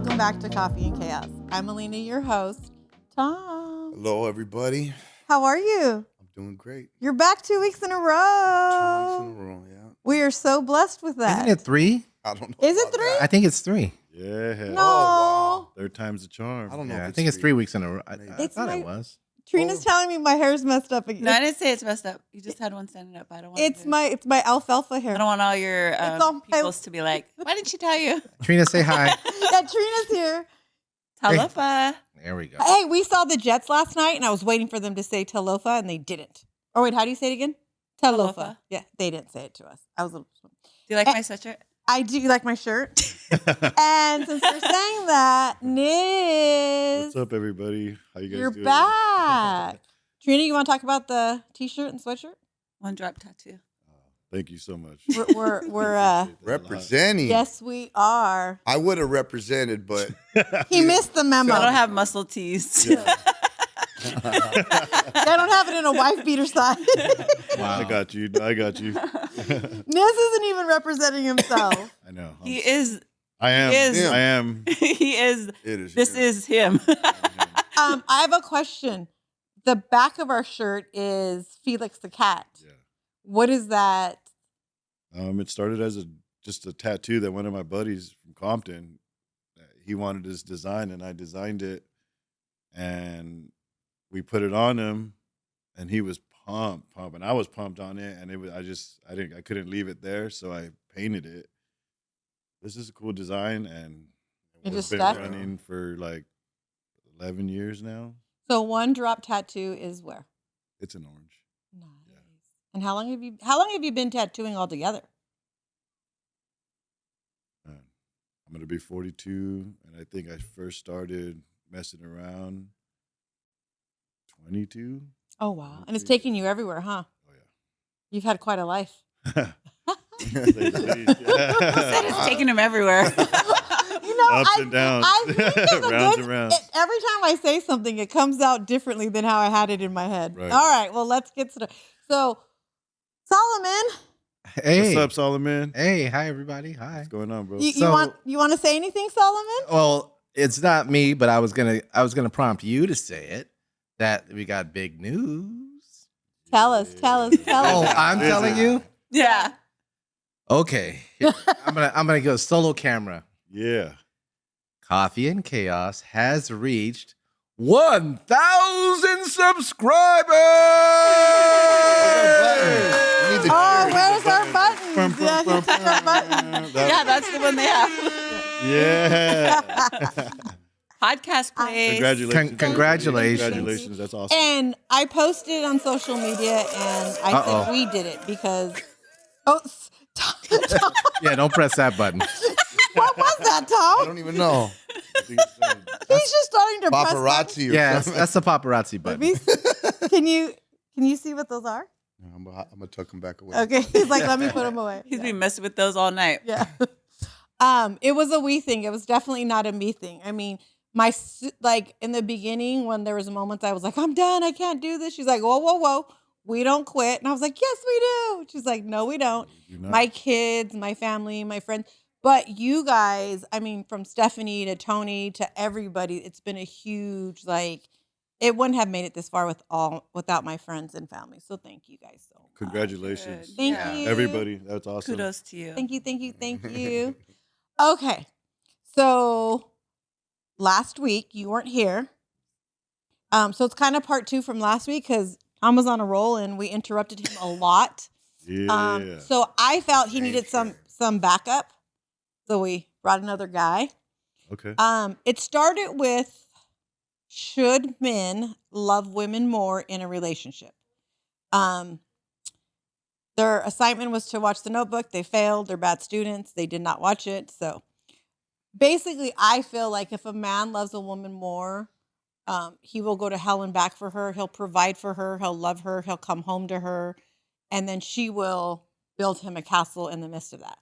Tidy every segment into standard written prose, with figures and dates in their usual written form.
welcome back to Coffee and Chaos. I'm Alina, your host. Tom. Hello, everybody. How are you? I'm doing great. You're back 2 weeks in a row. 2 weeks in a row, yeah. We are so blessed with that. Isn't it 3? I don't know. Is it about 3? that. I think it's 3. Yeah. No. Oh, wow. Third time's the charm. I don't know. Yeah, if I think it's 3 weeks in a row. I It's thought my- it was. Trina's telling me my hair's messed up again. No, I didn't say it's messed up. You just had one standing up. I don't want It's my alfalfa hair. I don't want all your all my- peoples to be like, why didn't she tell you? Trina, say hi. Yeah, Trina's here. Talofa. There we go. Hey, we saw the Jets last night, and I was waiting for them to say Talofa, and they didn't. Oh, wait, how do you say it again? Talofa. Talofa. Yeah, they didn't say it to us. I was a little... Do you like my sweatshirt? I do like my shirt. And since we're saying that, Niz, What's up, everybody? How you guys you're doing? back. Trina, you want to talk about the t-shirt and sweatshirt? One drop tattoo. Thank you so much. We're Representing. yes, we are. I would have represented, but He missed the memo. I don't have muscle tees. I don't have it in a wife beater size. Wow. I got you. Niz isn't even representing himself. I know. He is. I am. he is. I am. He is. it is. This is him. I have a question. The back of our shirt is Felix the cat. Yeah. What is that? It started as just a tattoo that one of my buddies from Compton, he wanted this design, and I designed it, and we put it on him, and he was pumped, and I was pumped on it, and it was I couldn't leave it there, so I painted it. This is a cool design, and It it's just been stuck? running for like 11 years now. So one drop tattoo is where? It's an orange. Nice. Yeah. And how long have you been tattooing altogether? I'm going to be 42, and I think I first started messing around 22. Oh wow. And it's taking you everywhere, huh? Oh, You've had quite a life. yeah. It's taking him everywhere. You know, Ups and downs. I think of the Rounds good- and rounds. every time I say something, it comes out differently than how I had it in my head. Right. All right, well, let's get started. So, Solomon, Hey. What's up, Solomon? Hey, hi, everybody. Hi. What's going on, bro? you So- want to say anything, Solomon? Well, it's not me, but I was gonna prompt you to say it. That we got big news. Tell us. Oh, I'm Is telling it? you. Yeah. Okay, I'm gonna go solo camera. Yeah. Coffee and Chaos has reached 1,000 subscribers. Oh, where's our buttons? Yeah, he took our buttons. Yeah, that's the one they have. Yeah. Podcast plays. Congratulations. Congratulations. Congratulations. That's awesome. And I posted it on social media, and I think we did it because... Oh, Tom, Yeah, don't press that button. what was that, I Tom? don't even know. He's just starting to press buttons. Paparazzi or Yeah, something. that's the paparazzi button. Can you see what those are? I'm gonna tuck them back away. Okay, he's like, let me put them away. He's Yeah. been messing with those all night. Yeah. It was a we thing. It was definitely not a me thing. I mean, like in the beginning when there was moments I was like, I'm done. I can't do this. She's like, whoa. We don't quit. And I was like, yes, we do. She's like, no, we don't. My kids, my family, my friends. But you guys, I mean, from Stephanie to Tony to everybody, it's been a huge, like, it wouldn't have made it this far without my friends and family. So thank you guys so much. Congratulations. Good. Thank Yeah. you. Everybody. That's awesome. Kudos to you. Thank you. Okay. So last week you weren't here. So it's kind of part 2 from last week because Tom was on a roll and we interrupted him a lot. Yeah. So I felt he needed some backup. So we brought another guy. Okay. It started with, should men love women more in a relationship? Their assignment was to watch The Notebook. They failed. They're bad students. They did not watch it. So basically, I feel like if a man loves a woman more, he will go to hell and back for her. He'll provide for her. He'll love her. He'll come home to her. And then she will build him a castle in the midst of that.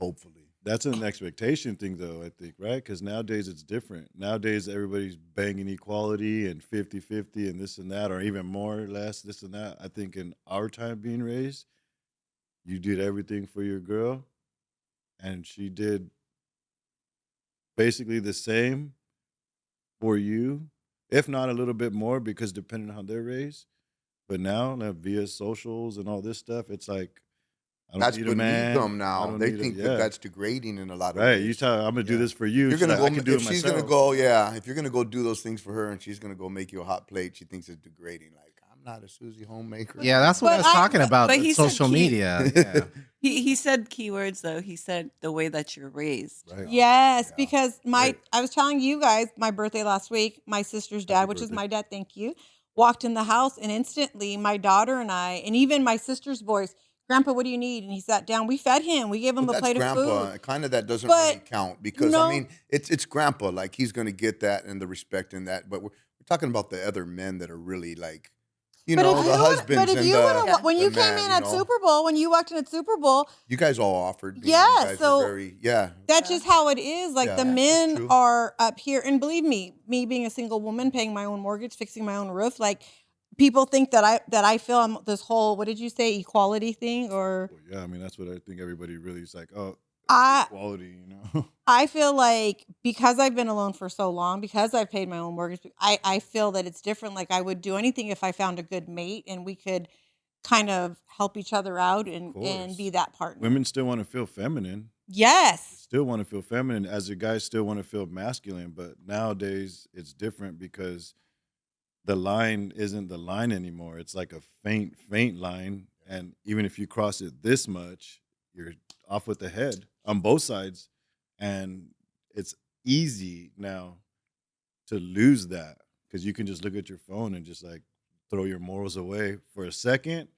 Hopefully. That's an expectation thing, though, I think, right? Because nowadays it's different. Nowadays everybody's banging equality and 50-50 and this and that, or even more or less, this and that. I think in our time being raised, you did everything for your girl, and she did basically the same for you, if not a little bit more, because depending on how they're raised. But now, via socials and all this stuff, it's like I don't That's need a beneath man. them I now. don't They need think a, that yeah. that's degrading in a lot of Right. ways. You tell her, I'm gonna do Yeah. this for you. You're She's gonna like, go I can do if it she's myself. gonna go, yeah. If you're gonna go do those things for her, and she's gonna go make you a hot plate, she thinks it's degrading. Like I'm not a Susie homemaker. Yeah, that's what I was But talking about. but with he said social cute. media. Yeah. He said keywords though. He said the way that you're raised. Right. Yes, Yeah. because Right. I was telling you guys my birthday last week. My sister's dad, Happy which is birthday. my dad, thank you, walked in the house and instantly my daughter and I, and even my sister's boys, Grandpa, what do you need? And he sat down. We fed him. We gave him But a that's plate of grandpa. food. Kind of that doesn't But really count because I no, mean it's grandpa. Like he's gonna get that and the respect in that. But we're talking about the other men that are really like, you but know, if the you husbands but if and you would the have when the you came man. in You at know, Super Bowl, when you walked in at Super Bowl, you guys all offered me. yeah, You guys so were very that's Yeah. just how it is. Like Yeah, the that's men true. are up here, and believe me being a single woman, paying my own mortgage, fixing my own roof, like people think that I feel I'm this whole, what did you say, equality thing, or Well, yeah, I mean that's what I think everybody really is like. Oh, I equality, you know. I feel like because I've been alone for so long, because I've paid my own mortgage, I feel that it's different. Like I would do anything if I found a good mate and we could kind of help each other out Of and be course, that partner. women still want to feel feminine. Yes. Still want to feel feminine, as the guys still want to feel masculine. But nowadays, it's different because the line isn't the line anymore. It's like a faint line, and even if you cross it this much, you're off with the head on both sides, and it's easy now to lose that because you can just look at your phone and just like throw your morals away for a second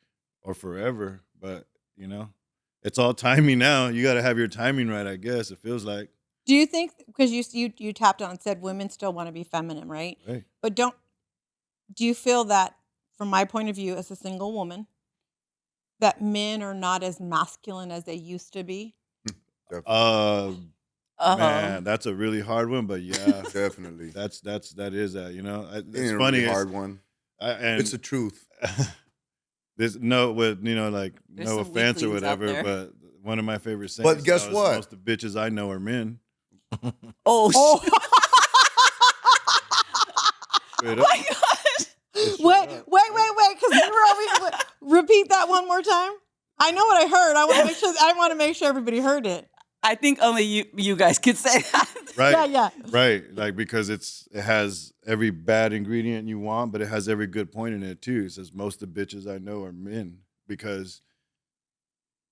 or forever. But you know, it's all timing now. You got to have your timing right, I guess. It feels like. Do you think, because you tapped on and said women still want to be feminine, right? Right. But do you feel that, from my point of view as a single woman, that men are not as masculine as they used to be? Definitely. Man, that's a really hard one, but yeah, Definitely. that is that. You know, It it's ain't a funny. really hard one. And It's the truth. this no with like There's no some offense or weaklings out whatever, there. but one of my favorite sayings. But guess now is, what? Most of the bitches I know are men. Oh, Oh, Straight oh up. my gosh. Straight wait, up. because repeat that one more time. I know what I heard. I want to make sure everybody heard it. I think only you guys could say that. Right. Yeah. Right. Like because it has every bad ingredient you want, but it has every good point in it too. It says most of the bitches I know are men because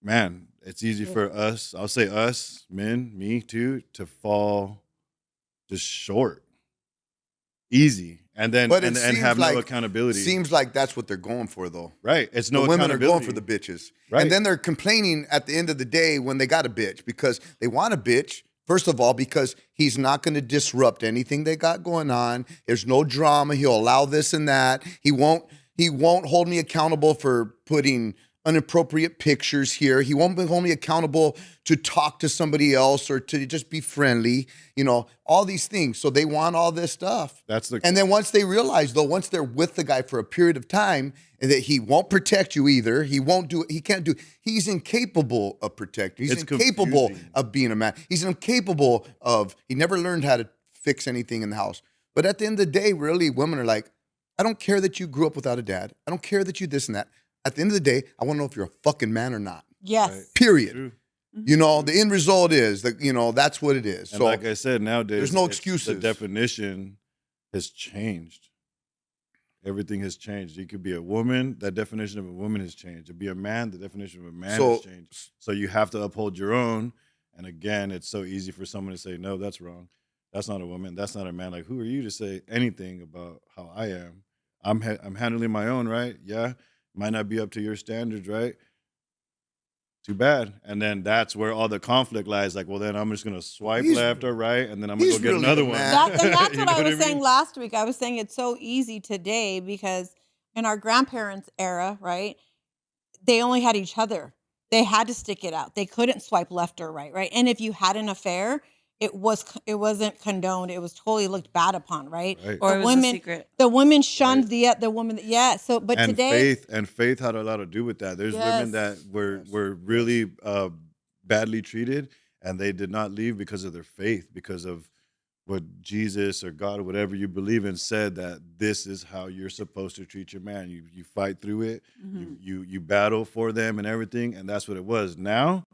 man, it's easy for us, I'll say us, men, me too, to fall just short. Easy. And then But it and seems have like no accountability. Seems like that's what they're going for, though. Right. It's no The women are going accountability. for the bitches. Right. And then they're complaining at the end of the day when they got a bitch because they want a bitch. First of all, because he's not going to disrupt anything they got going on. There's no drama. He'll allow this and that. He won't hold me accountable for putting inappropriate pictures here. He won't hold me accountable to talk to somebody else or to just be friendly, you know, all these things. So they want all this stuff. And then once they realize, though, once they're with the guy for a period of time, and that he won't protect you either, he's incapable of protecting. He's It's incapable confusing. of being a man. He's incapable he never learned how to fix anything in the house. But at the end of the day, really, women are like, I don't care that you grew up without a dad. I don't care that you this and that. At the end of the day, I want to know if you're a fucking man or not. Yes. Right. Period. True. You know, the end result is that, you know, that's what it is. And So like I said, nowadays there's no The excuses. definition has changed. Everything has changed. You could be a woman, that definition of a woman has changed. To be a man, the definition of a man has changed. So you have to uphold your own. And again, it's so easy for someone to say, no, that's wrong. That's not a woman. That's not a man. Like, who are you to say anything about how I am? I'm handling my own, right? Yeah. Might not be up to your standards, right? Too bad. And then that's where all the conflict lies. Like, well, then I'm just going to swipe He's- left or right, and then I'm going to he's go get really another the one. man. And that's You what know I was saying mean? last week. I was saying it's so easy today because in our grandparents' era, right, they only had each other. They had to stick it out. They couldn't swipe left or right? And if you had an affair, it wasn't condoned. It was totally looked bad upon, right? Right. Or The it was women- a secret. The women shunned Right. the woman. Yeah. So, but And today, faith had a lot to do with that. There's women that Yes. were really badly treated, and they did not leave because of their faith, because of what Jesus or God or whatever you believe in said, that this is how you're supposed to treat your man. You fight through it, Mhm. you battle for them and everything, and that's what it was. Now,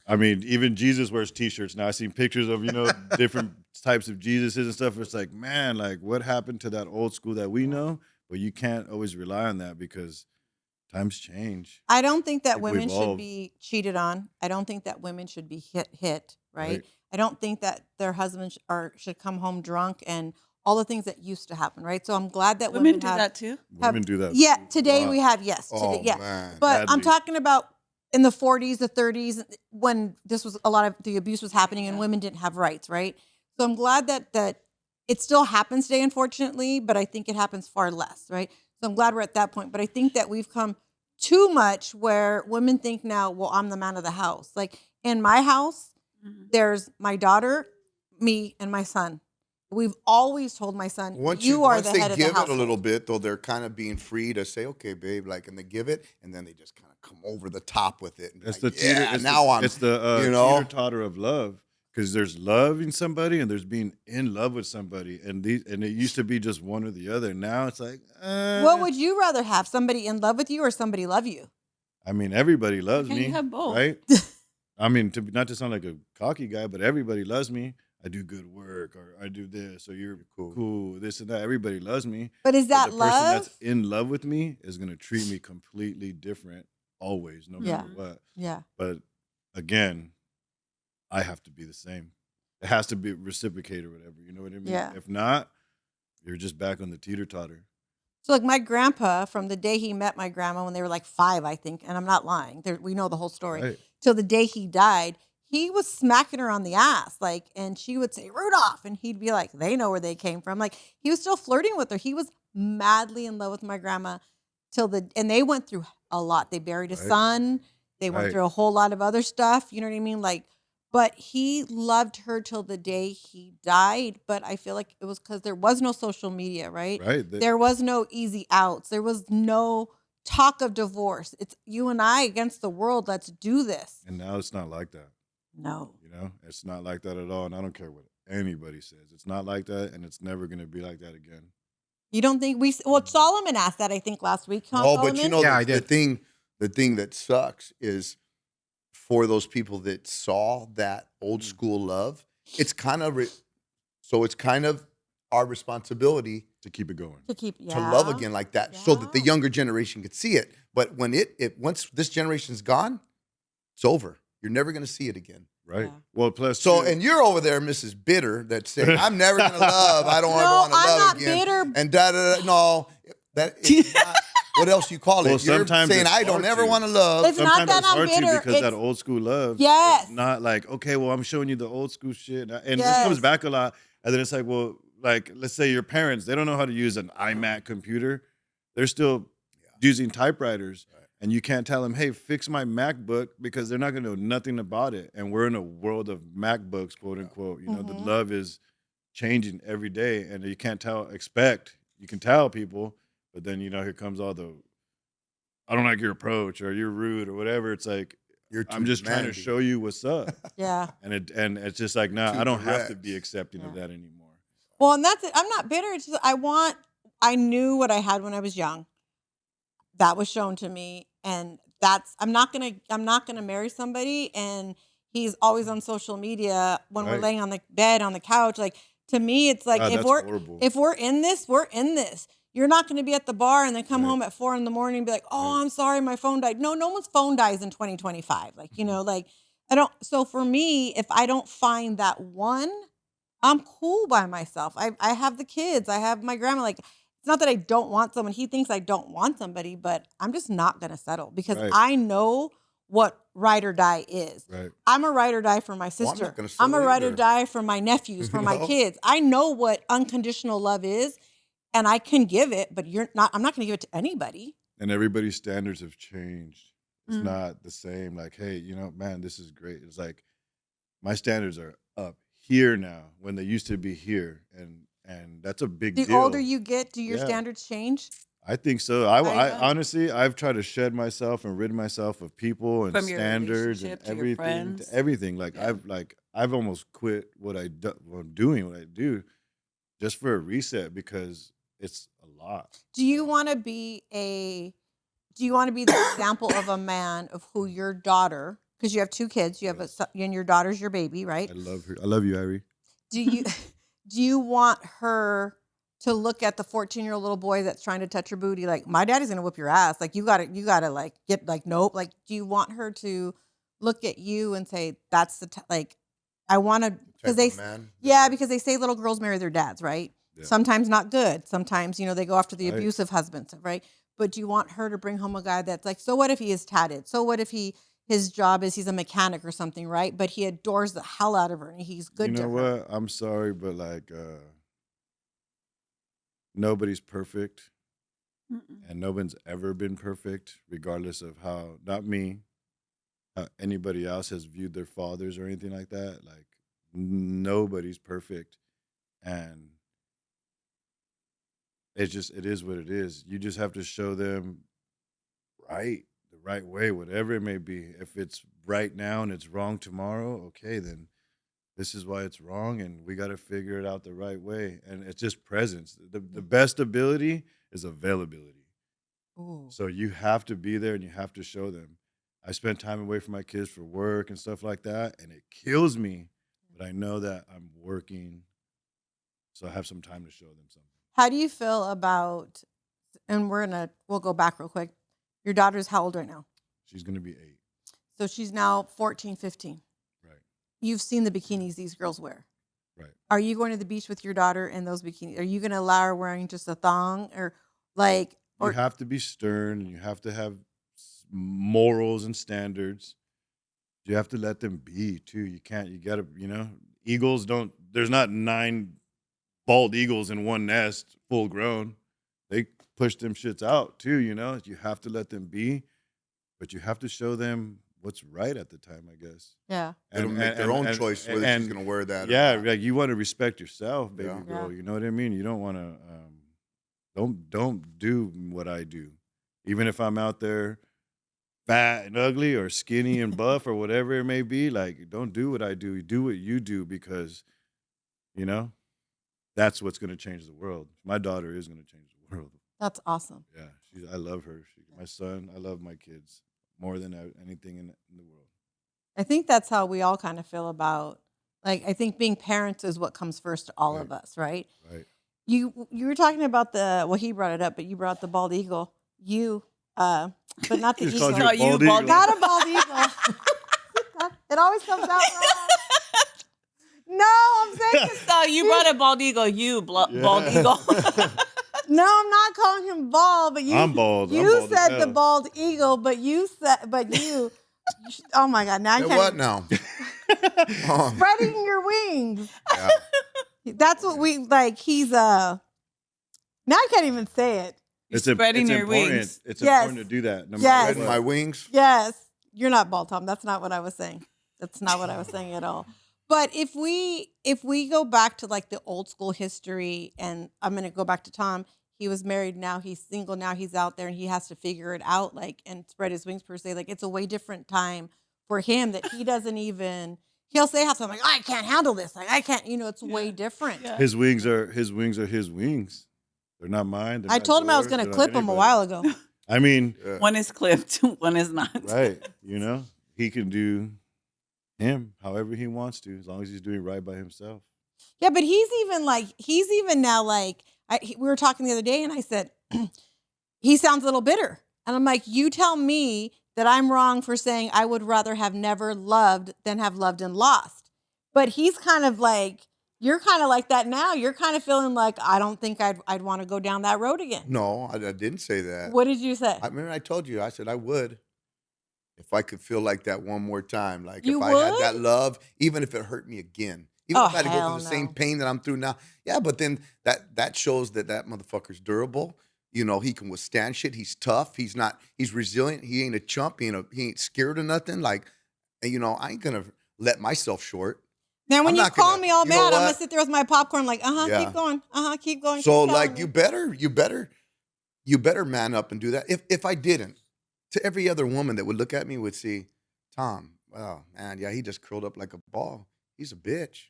I mean, even Jesus wears T-shirts now. I seen pictures of different types of Jesuses and stuff. It's like, man, like what happened to that old school that we know? But you can't always rely on that because times change. I don't think that People women should evolve. be cheated on. I don't think that women should be hit, right? Right. I don't think that their husbands should come home drunk and all the things that used to happen, right? So I'm glad that Women women do have, that too. Women do that. yeah, a today lot. we have, yes, today, Oh yeah. man. But I'm Badly. talking about in the 40s, the 30s, when this was a lot of the abuse was happening and Yeah. women didn't have rights, right? So I'm glad that it still happens today, unfortunately, but I think it happens far less, right? So I'm glad we're at that point. But I think that we've come too much where women think now, well, I'm the man of the house. Like in my house, Mhm. there's my daughter, me, and my son. We've always told my son, Once you are once the they head of the give it a household. little bit, though, they're kind of being free to say, "Okay, babe," like, and they give it, and then they just kind of come over the top with it. And be It's like, the teeter. yeah, It's now I'm, it's the you know, teeter totter of love, because there's loving somebody and there's being in love with somebody, and it used to be just one or the other. Now it's like, What would you rather have? Somebody in love with you or somebody love you? I mean, everybody loves can't you me, have both? right? I mean, not to sound like a cocky guy, but everybody loves me. I do good work, or I do this, or you're cool, this and that. Everybody loves me. But is But that the person love? that's in love with me is gonna treat me completely different, always, no Yeah. matter what. Yeah. But again, I have to be the same. It has to be reciprocated or whatever. You know what I mean? Yeah. If not, you're just back on the teeter totter. So like my grandpa, from the day he met my grandma when they were like 5, I think, and I'm not lying. We know the whole story. Right. Till the day he died, he was smacking her on the ass, like, and she would say Rudolph, and he'd be like, they know where they came from. Like he was still flirting with her. He was madly in love with my grandma and they went through a lot. They buried a Right. son. They went Right. through a whole lot of other stuff. You know what I mean? Like, but he loved her till the day he died. But I feel like it was because there was no social media, right? Right. There was no easy outs. There was no talk of divorce. It's you and I against the world. Let's do this. And now it's not like that. No. You know, it's not like that at all. And I don't care what anybody says. It's not like that, and it's never gonna be like that again. You don't think well, Solomon asked that, I think, last week. Huh, no, but you Solomon? know, Yeah, I the did. thing that sucks is for those people that saw that old school love, it's kind of it's kind of our responsibility To keep it going. To keep, to love again like that, so that the Yeah. younger generation could see it. But when once this generation's gone, it's over. You're never going to see it again. Right. Yeah. Well, plus So, too- and you're over there, Mrs. Bitter, that's saying, "I'm never going to love. I don't ever No, want to I'm love not again." bitter. And no, that it's not. What else you call it? Well, You're sometimes saying, it's "I don't hard ever to. want to love." It's not sometimes that it's I'm hard to bitter. because that It's- old school love. Yes. Is not like, okay, well, I'm showing you the old school shit, and this Yes. comes back a lot. And then it's like, well, like let's say your parents, they don't know how to use an iMac computer. They're still using typewriters. And you can't tell them, hey, fix my MacBook, because they're not going to know nothing about it. And we're in a world of MacBooks, quote unquote. You know, the Mhm. love is changing every day, and you can't you can tell people, but then, here comes all the, I don't like your approach, or you're rude, or whatever. It's like, You're I'm too just trying to demanding. show you what's up. Yeah. And it's just like, nah, Too I don't have to direct. be accepting of Yeah. that anymore. Well, and that's it. I'm not bitter. It's just I knew what I had when I was young. That was shown to me, and I'm not gonna marry somebody and he's always on social media when we're Right. laying on the bed on the couch. Like, to me, it's like, God, if that's we're horrible. if we're in this, we're in this. You're not going to be at the bar and then come Right. home at 4 a.m. and be like, "Oh, Right. I'm sorry, my phone died." No one's phone dies in 2025. Like, like I don't. So for me, if I don't find that one, I'm cool by myself. I have the kids. I have my grandma. Like, it's not that I don't want someone. He thinks I don't want somebody, but I'm just not going to settle because Right. I know what ride or die is. Right. I'm a ride or die for my Well, I'm sister. not gonna I'm a settle ride or either. die for my nephews, for my No. kids. I know what unconditional love is, and I can give it, but I'm not going to give it to anybody. And everybody's standards have changed. It's Mm. not the same. Like, hey, man, this is great. It's like my standards are up here now when they used to be here, and that's a big The deal. older you get, do your Yeah. standards change? I think so. I I know. honestly, I've tried to shed myself and rid myself of people and From your standards and relationship to your everything. friends. Everything. Like Yeah. I've almost quit what I'm doing, what I do, just for a reset because it's a lot. Do you want to be the example of a man of who your daughter, because you have 2 kids, you have and your daughter's your baby, right? I love her. I love you, Irie. Do you do you want her to look at the 14-year-old little boy that's trying to touch your booty like, my daddy's gonna whip your ass? Like you gotta like get like, nope. Like, do you want her to look at you and say, that's like, I want to, because Type of man. yeah, because they say little girls marry their dads, right? Yeah. Sometimes not good. Sometimes, they go after the Right. abusive husbands, right? But do you want her to bring home a guy that's like, so what if he is tatted? So what if his job is he's a mechanic or something, right? But he adores the hell out of her and he's good You to know her. what? I'm sorry, but like nobody's perfect, Mm-mm. and no one's ever been perfect, regardless of how, not me, how anybody else has viewed their fathers or anything like that. Like nobody's perfect, and it is what it is. You just have to show them the right way, whatever it may be. If it's right now and it's wrong tomorrow, okay, then this is why it's wrong, and we got to figure it out the right way. And it's just presence. The best ability is availability. Ooh. So you have to be there and you have to show them. I spend time away from my kids for work and stuff like that, and it kills me. But I know that I'm working, so I have some time to show them something. How do you feel about, and we'll go back real quick. Your daughter's how old right now? She's gonna be 8. So she's now 14, 15. Right, You've seen the bikinis these girls wear. right. Are you going to the beach with your daughter in those bikinis? Are you going to allow her wearing just a thong or like, You or have to be stern, and you have to have morals and standards. You have to let them be too. You can't. You gotta. Eagles don't. There's not 9 bald eagles in one nest, full grown. They push them shits out too. You have to let them be, but you have to show them what's right at the time, I guess. yeah. It'll make their own choice whether she's going to wear that or Yeah, not. like you want to respect yourself, baby Yeah. girl. Yeah. You know what I mean? You don't want to. Don't do what I do, even if I'm out there fat and ugly or skinny and buff or whatever it may be. Like, don't do what I do. Do what you do because, that's what's going to change the world. My daughter is going to change the world. That's awesome. Yeah, I love her. My son, I love my kids more than anything in the world. I think that's how we all kind of feel about, like, I think being parents is what comes first to all of Right. us, right? Right. You were talking about he brought it up, but you brought the bald eagle. But not the Just eagle. called you Oh, a you bald bald eagle. Not a bald eagle. It always comes out wrong. No, I'm saying So you brought a bald eagle. Bald Yeah. eagle. no. I'm not calling him bald, but I'm bald. I'm You bald as said the hell. bald eagle, but you. Oh my God! Now I Say can't. what now? Oh, Spreading your wings. yeah. That's what we like. He's Now I can't even say it. It's spreading your important. wings. It's Yes. important to do that. No Yes. matter Spreading my what. wings. Yes, you're not bald, Tom. That's not what I was saying. That's not what I was saying at all. But if we go back to like the old school history, and I'm gonna go back to Tom. He was married, now he's single, now he's out there and he has to figure it out, like, and spread his wings per se. Like, it's a way different time for him that he doesn't even. He'll say something like, "I can't handle this. Like, I can't." It's way different. Yeah. His wings are his wings. They're not mine. They're I not told him I was yours, gonna they're not clip him a anybody's. while ago. I mean, Yeah. One is clipped, one is not. right? He can do him however he wants to, as long as he's doing right by himself. Yeah, but he's even now like we were talking the other day, and I said he sounds a little bitter, and I'm like, you tell me that I'm wrong for saying I would rather have never loved than have loved and lost. But he's kind of like, you're kind of like that now. You're kind of feeling like, I don't think I'd want to go down that road again. No, I didn't say that. What did you say? I remember I told you. I said I would if I could feel like that one more time. Like You if I had would? that love, even if it hurt me again. Even Oh, if I had to go hell through the same no. pain that I'm through now. Yeah, but then that shows that motherfucker's durable. He can withstand shit. He's tough. He's resilient. He ain't a chump. He ain't scared of nothing. Like, and I ain't gonna let myself short. Now, when I'm you not call gonna- me all you know mad, I'm gonna what? sit there with my popcorn, like, Yeah. keep going, keep going. So keep like telling me. you better man up and do that. If I didn't, to every other woman that would look at me would see, Tom, oh man, yeah, he just curled up like a ball. he's a bitch.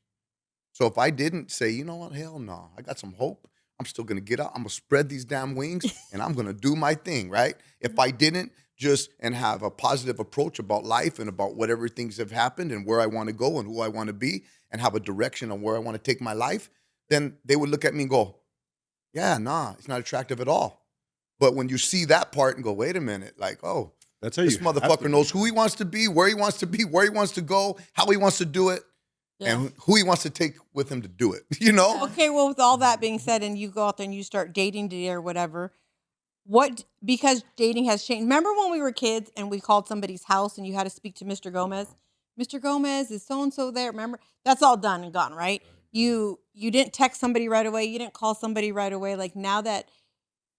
So if I didn't say, you know what, hell no, I got some hope. I'm still gonna get out. I'm gonna spread these damn wings and I'm gonna do my thing, right? If I didn't just and have a positive approach about life and about whatever things have happened and where I want to go and who I want to be and have a direction on where I want to take my life, then they would look at me and go, yeah, nah, it's not attractive at all. But when you see that part and go, wait a minute, like, oh, That's how this you have to motherfucker be. knows who he wants to be, where he wants to be, where he wants to go, how he wants to do it, and who he wants to take with him to do it, you know? Okay, well, with all that being said, and you go out there and you start dating today or whatever, because dating has changed. Remember when we were kids and we called somebody's house and you had to speak to Mr. Gomez? Mr. Gomez, is so and so there? Remember? That's all done and gone, right? You didn't text somebody right away. You didn't call somebody right away. Like now that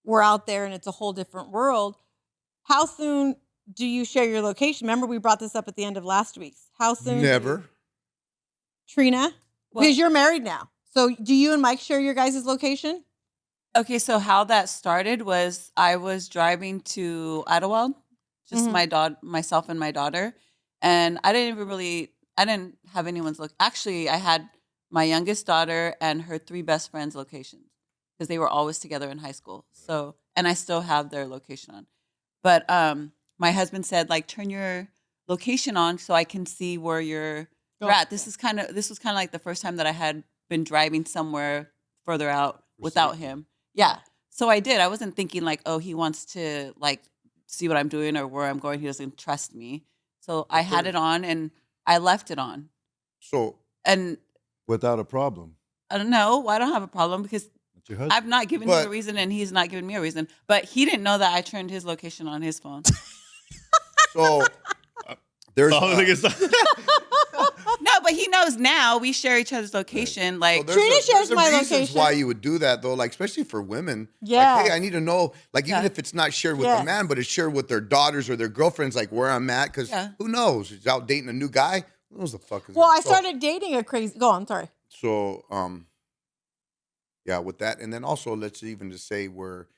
we're out there and it's a whole different world, how soon do you share your location? Remember we brought this up at the end of last week's. How soon? Never. Trina? Well- Because you're married now. So do you and Mike share your guys' location? Okay, so how that started was I was driving to Idlewild, just myself and my daughter, and I didn't have anyone's look. Actually, I had my youngest daughter and her 3 best friends' locations because they were always together in high school. So, and I still have their location on. But my husband said, like, turn your location on so I can see where you're at. This was kind of like the first time that I had been driving somewhere further out without him. Yeah. So I did. I wasn't thinking like, oh, he wants to like see what I'm doing or where I'm going. He doesn't trust me. So I had it on and I left it on. So And Without a problem. I don't know. I don't have a problem because That's your husband. I've not given him But- a reason and he's not giving me a reason. But he didn't know that I turned his location on his phone. So there's Oh, look at that. No, but he knows now. We share each other's location. Like, there's Trina shares there's my reasons location. why you would do that though, like especially for women. Yeah. Like, hey, I need to know, like even Yeah. if it's not shared with Yes. the man, but it's shared with their daughters or their girlfriends, like where I'm at, because Yeah. who knows? He's out dating a new guy. Who knows the fuck is Well, that? I started dating a crazy. Go on, sorry. So yeah, with that, and then also let's even just say where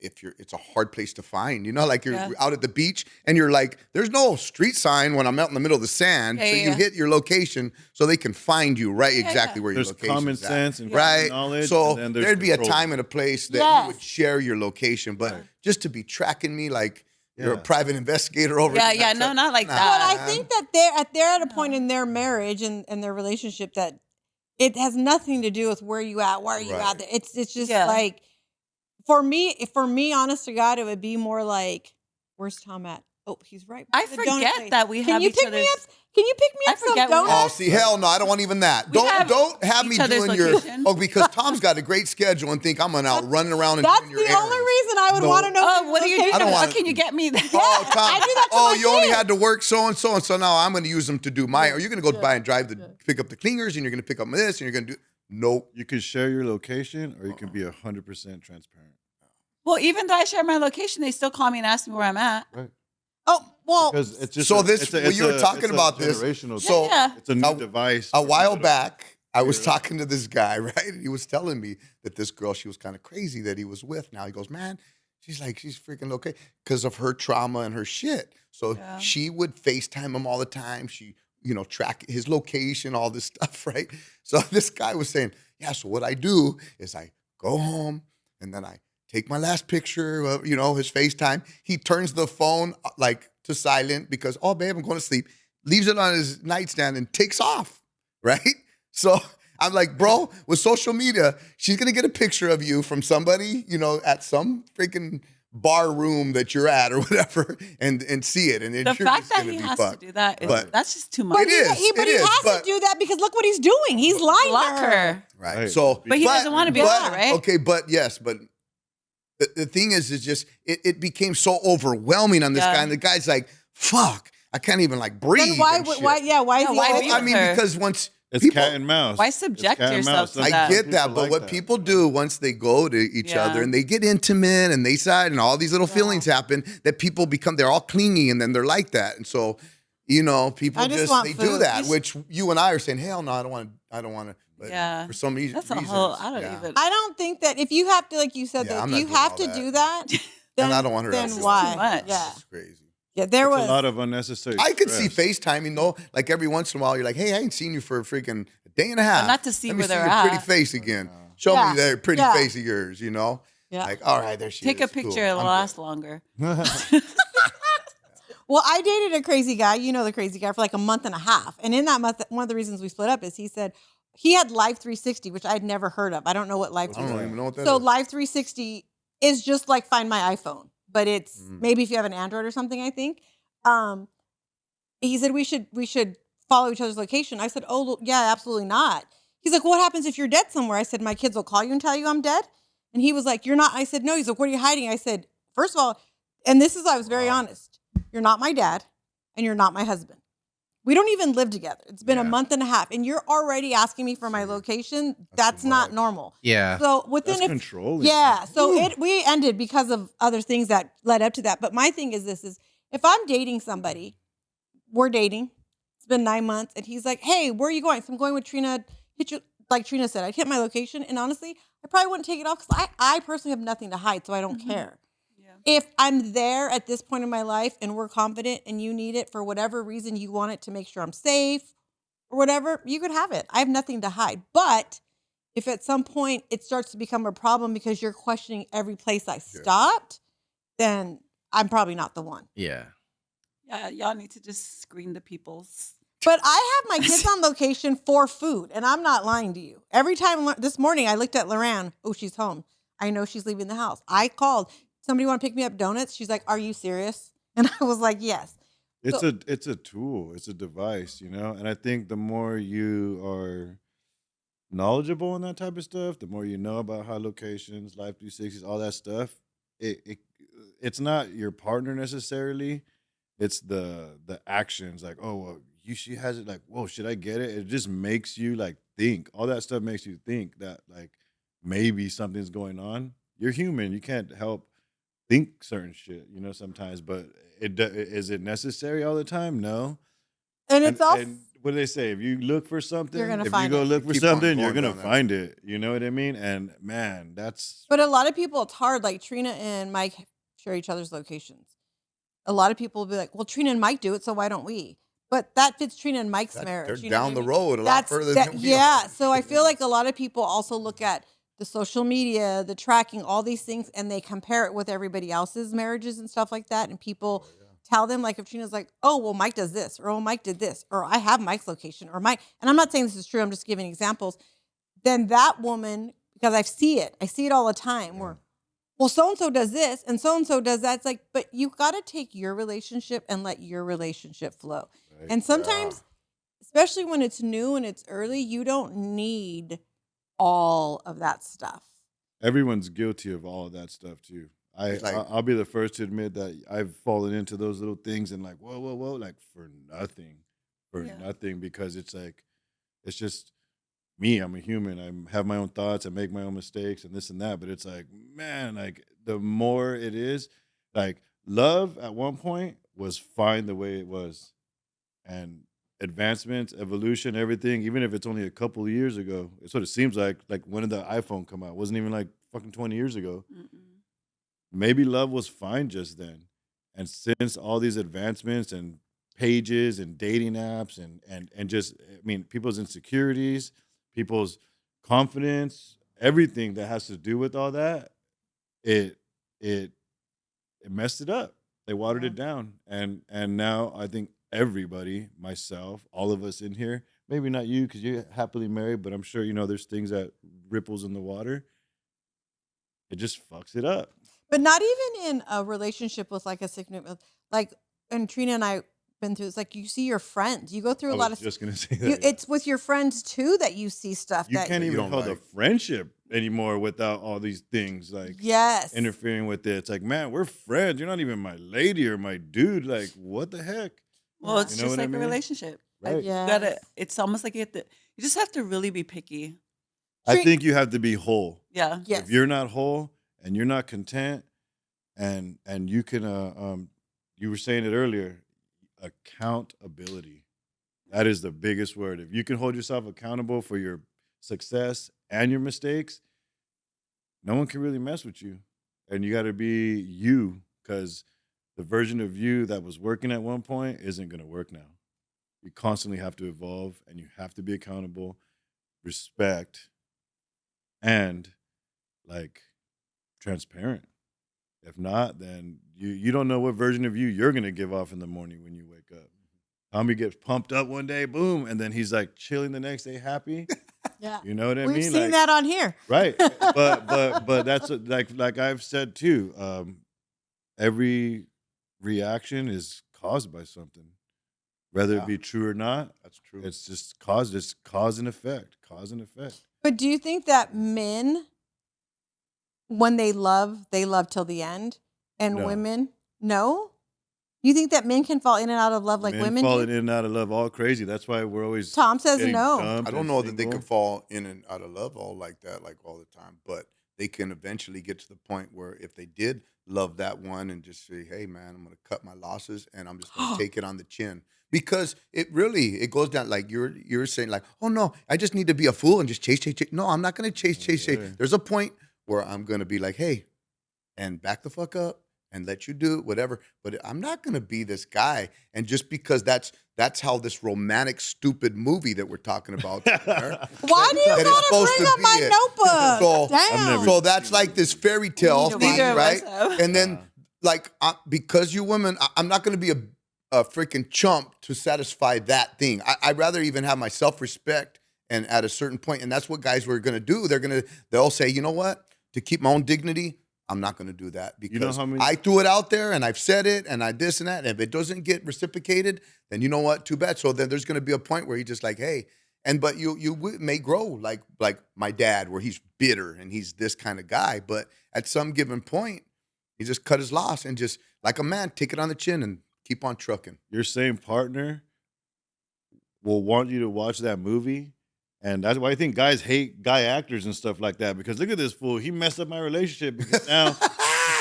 if it's a hard place to find, you know, like you're Yeah. out at the beach and you're like, there's no street sign when I'm out in the middle of the sand, Yeah, so yeah, you yeah. hit your location so they can find you right exactly yeah. where your There's location common is at. sense and Right. knowledge. So and then there's there'd be a control. time and a place that Yes. you would share your location, but just to be tracking me like you're a Yeah. private investigator over Yeah, here. yeah, no, not like Nah. that. But I think that they're at a point in their marriage and their relationship that it has nothing to do with where you at, where you Right. at. It's just Yeah. like for me, honest to God, it would be more like, where's Tom at? Oh, he's right. by I the donut forget place. that we Can have you each pick me other's- up? Can you pick me I up some forget we have- Oh, donuts? see, hell no, I don't want even that. We have Don't have me each other's doing your location. because Tom's got a great schedule and think I'm gonna out running around and That's doing the your only errands. reason I would No. want to know. Oh, your what are you doing? location. I don't Oh, wanna- can you get me that? Oh, Tom. I do that to Oh, my you only kids. had to work so and so now I'm going to use them to do my. Or you're going to go by and drive pick up the clingers, and you're going to pick up this, and you're going to do. Nope. You can share your location or you can be 100% transparent. Well, even though I share my location, they still call me and ask me where I'm at. Right. Oh, well, Because it's just So a- this- it's a- when you were it's a- talking it's a about this, generational so- thing. Yeah. It's a new A- device. A while for- back, I was figure it out. talking to this guy, right? And he was telling me that this girl, she was kind of crazy that he was with. Now he goes, man, she's freaking okay because of her trauma and her shit. So Yeah. she would FaceTime him all the time. She, track his location, all this stuff, right? So this guy was saying, yeah, so what I do is I go home and then I take my last picture of, his FaceTime. He turns the phone like to silent because, oh, babe, I'm going to sleep. Leaves it on his nightstand and takes off, right? So I'm like, bro, with social media, she's going to get a picture of you from somebody, at some freaking bar room that you're at or whatever and see it. And The fact that he has to do that, But- that's just too but much. It is, he it has but- to do that because look what he's doing. He's lying Block to her. her. Right. Right. So, But he doesn't wanna be with her, right? Okay, but the thing is just it became so overwhelming on this Yeah. guy, and the guy's like, "Fuck, I can't even like breathe." Then why? and shit. Why? Yeah. Why is Yeah, he? why always- be I with mean, her? because once It's people, cat and mouse. Why It's subject cat and yourself mouse. to I that? get that, People but like what that. people do once they go to each Yeah. other and they get intimate and they side and all these little feelings happen, that people they're all clingy and then they're like that, and so people I just want they do food. that, which you and I are saying, hell no, I don't want to. But Yeah. for some reason, That's a whole. I don't even. I don't think that if you have to, like you said, Yeah, that I'm if not you doing have all to that. do that, then, And I don't want her to then do that. why? Too much. Yeah. It's crazy. Yeah, there It's was a lot of unnecessary. I could see stress. FaceTiming though. Like every once in a while, you're like, "Hey, I ain't seen you for a freaking day and a But half. not to see Let me where see they're your pretty at. face again. Yeah. Show Yeah. me that pretty Yeah. face of yours." You know, Yeah. like, all right, there she Take is. a picture; Cool. it'll I'm last good. longer. Well, I dated a crazy guy, you know the crazy guy, for like a month and a half. And in that month, one of the reasons we split up is he said he had Live 360, which I'd never heard of. I don't know what Live I What's don't 360 even know what that So is. Live 360 is just like Find My iPhone, but it's Mm. maybe if you have an Android or something, I think. Um, he said we should follow each other's location. I said, "Oh, yeah, absolutely not." He's like, "What happens if you're dead somewhere?" I said, "My kids will call you and tell you I'm dead." And he was like, "You're not." I said, "No." He's like, "What are you hiding?" I said, "First of all," and this is I was very Wow. honest. "You're not my dad and you're not my husband. We don't even live together. It's been a Yeah. month and a half and you're already asking me for my Sure. location. That's That's too not much. normal." Yeah. So within That's controlling. yeah, so Ooh. we ended because of other things that led up to that. But my thing is this is if I'm dating somebody, we're dating. It's been 9 months, and he's like, "Hey, where are you going?" So I'm going with Trina. Hit you like Trina said. I'd hit my location, and honestly, I probably wouldn't take it off because I personally have nothing to hide, so I don't care. Yeah. If I'm there at this point in my life and we're confident, and you need it for whatever reason you want it to make sure I'm safe or whatever, you could have it. I have nothing to hide. But if at some point it starts to become a problem because you're questioning every place I stopped, then I'm probably not the one. Yeah. Yeah, y'all need to just screen the peoples. But I have my kids on location for food, and I'm not lying to you. Every time this morning I looked at Loran, oh, she's home. I know she's leaving the house. I called. Somebody want to pick me up donuts? She's like, "Are you serious?" And I was like, "Yes." It's So a tool. It's a device, you know. And I think the more you are knowledgeable in that type of stuff, the more you know about high locations, Life 360s, all that stuff. It's not your partner necessarily. It's the actions. Like, oh, well, she has it. Like, whoa, should I get it? It just makes you like think. All that stuff makes you think that like maybe something's going on. You're human. You can't help think certain shit, you know, sometimes. But is it necessary all the time? No. and it's all And what do they say? If you look for something, gonna if you find go it. look for Keep on something, you're going gonna down that. find it. You know what I mean? And man, that's But a lot of people, it's hard. Like Trina and Mike share each other's locations. A lot of people will be like, "Well, Trina and Mike do it, so why don't we?" But that fits Trina and Mike's They're marriage. You know what down I the mean? road a lot That's further that. than we Yeah. are. So I feel like a lot of people also look at the social media, the tracking, all these things, and they compare it with everybody else's marriages and stuff like that. And people tell them, like, if Trina's like, "Oh, well, Mike does this," or "Oh, Mike did this," or "I have Mike's location," or "Mike," and I'm not saying this is true. I'm just giving examples. Then that woman, because I see it all the time. Where, well, so and so does this and so does that. It's like, but you got to take your relationship and let your relationship flow. right. And sometimes, especially when it's new and it's early, you don't need all of that stuff. Everyone's guilty of all of that stuff too. It's like- I'll be the first to admit that I've fallen into those little things and like whoa, like for Yeah. nothing because it's like it's just me. I'm a human. I have my own thoughts. I make my own mistakes and this and that. But it's like, man, like the more it is, like love at one point was fine the way it was, and advancements, evolution, everything. Even if it's only a couple of years ago, it's what it seems like. Like when did the iPhone come out? It wasn't even like fucking 20 years ago. Mm-mm. Maybe love was fine just then, and since all these advancements and pages and dating apps and just I mean people's insecurities, people's confidence, everything that has to do with all that, it it it messed it up. They watered it down, and now I think everybody, myself, all of us in here, maybe not you because you're happily married, but I'm sure you know there's things that ripples in the water. It just fucks it up. But not even in a relationship with like a significant, like, and Trina and I been through. It's like you see your friends. You go through I a lot was of. just gonna say that. You, Yeah. it's with your friends too that you see stuff You that can't you even don't hold a like. friendship anymore without all these things like yes interfering with it. It's like, man, we're friends. You're not even my lady or my dude. Like, what the heck? Well, it's You know just what I like mean? a relationship. Right. Yeah. You gotta. It's almost like you just have to really be picky. I think you have to be whole. Yeah. Yes. If you're not whole and you're not content, and you can, you were saying it earlier, accountability. That is the biggest word. If you can hold yourself accountable for your success and your mistakes, no one can really mess with you. And you got to be you because the version of you that was working at one point isn't going to work now. You constantly have to evolve, and you have to be accountable, respect, and like transparent. If not, then you don't know what version of you you're going to give off in the morning when you wake up. Tommy gets pumped up one day, boom, and then he's like chilling the next day, happy. Yeah. You know what I We've mean? seen that on here. Right. But that's like I've said too. Every reaction is caused by something, whether Yeah. it be true or not. That's true. It's just cause. It's cause and effect. Cause and effect. But do you think that men, when they love till the end, and No. women, no? You think that men can fall in and out of love like Men women falling do? in and out of love all crazy. That's why we're always. Tom says getting no. dumped I don't and know that they single. can fall in and out of love all like that, like all the time, but they can eventually get to the point where if they did love that one and just say, hey man, I'm going to cut my losses and I'm just going to take it on the chin. Because it goes down like you're saying like, oh no, I just need to be a fool and just chase. No, I'm not going to chase. Yeah. There's a point where I'm going to be like, hey, and back the fuck up and let you do whatever. But I'm not going to be this guy. And just because that's how this romantic, stupid movie that we're talking about. Why do you That it's gotta supposed bring to up be my it. notebook? So- Damn. So that's like this fairy tale need to thing, watch Neither of right? us have. And then like because you women, I'm not going to be a freaking chump to satisfy that thing. I'd rather even have my self-respect and at a certain point, and that's what guys were going to do. They'll say, you know what? To keep my own dignity, I'm not going to do that because You know how many- I threw it out there and I've said it and I this and that. And if it doesn't get reciprocated, then you know what? Too bad. So then there's going to be a point where he's just like, hey, but you may grow like my dad, where he's bitter and he's this kind of guy. But at some given point, he just cut his loss and just like a man, take it on the chin and keep on trucking. Your same partner will want you to watch that movie. And that's why I think guys hate guy actors and stuff like that. Because look at this fool. He messed up my relationship because now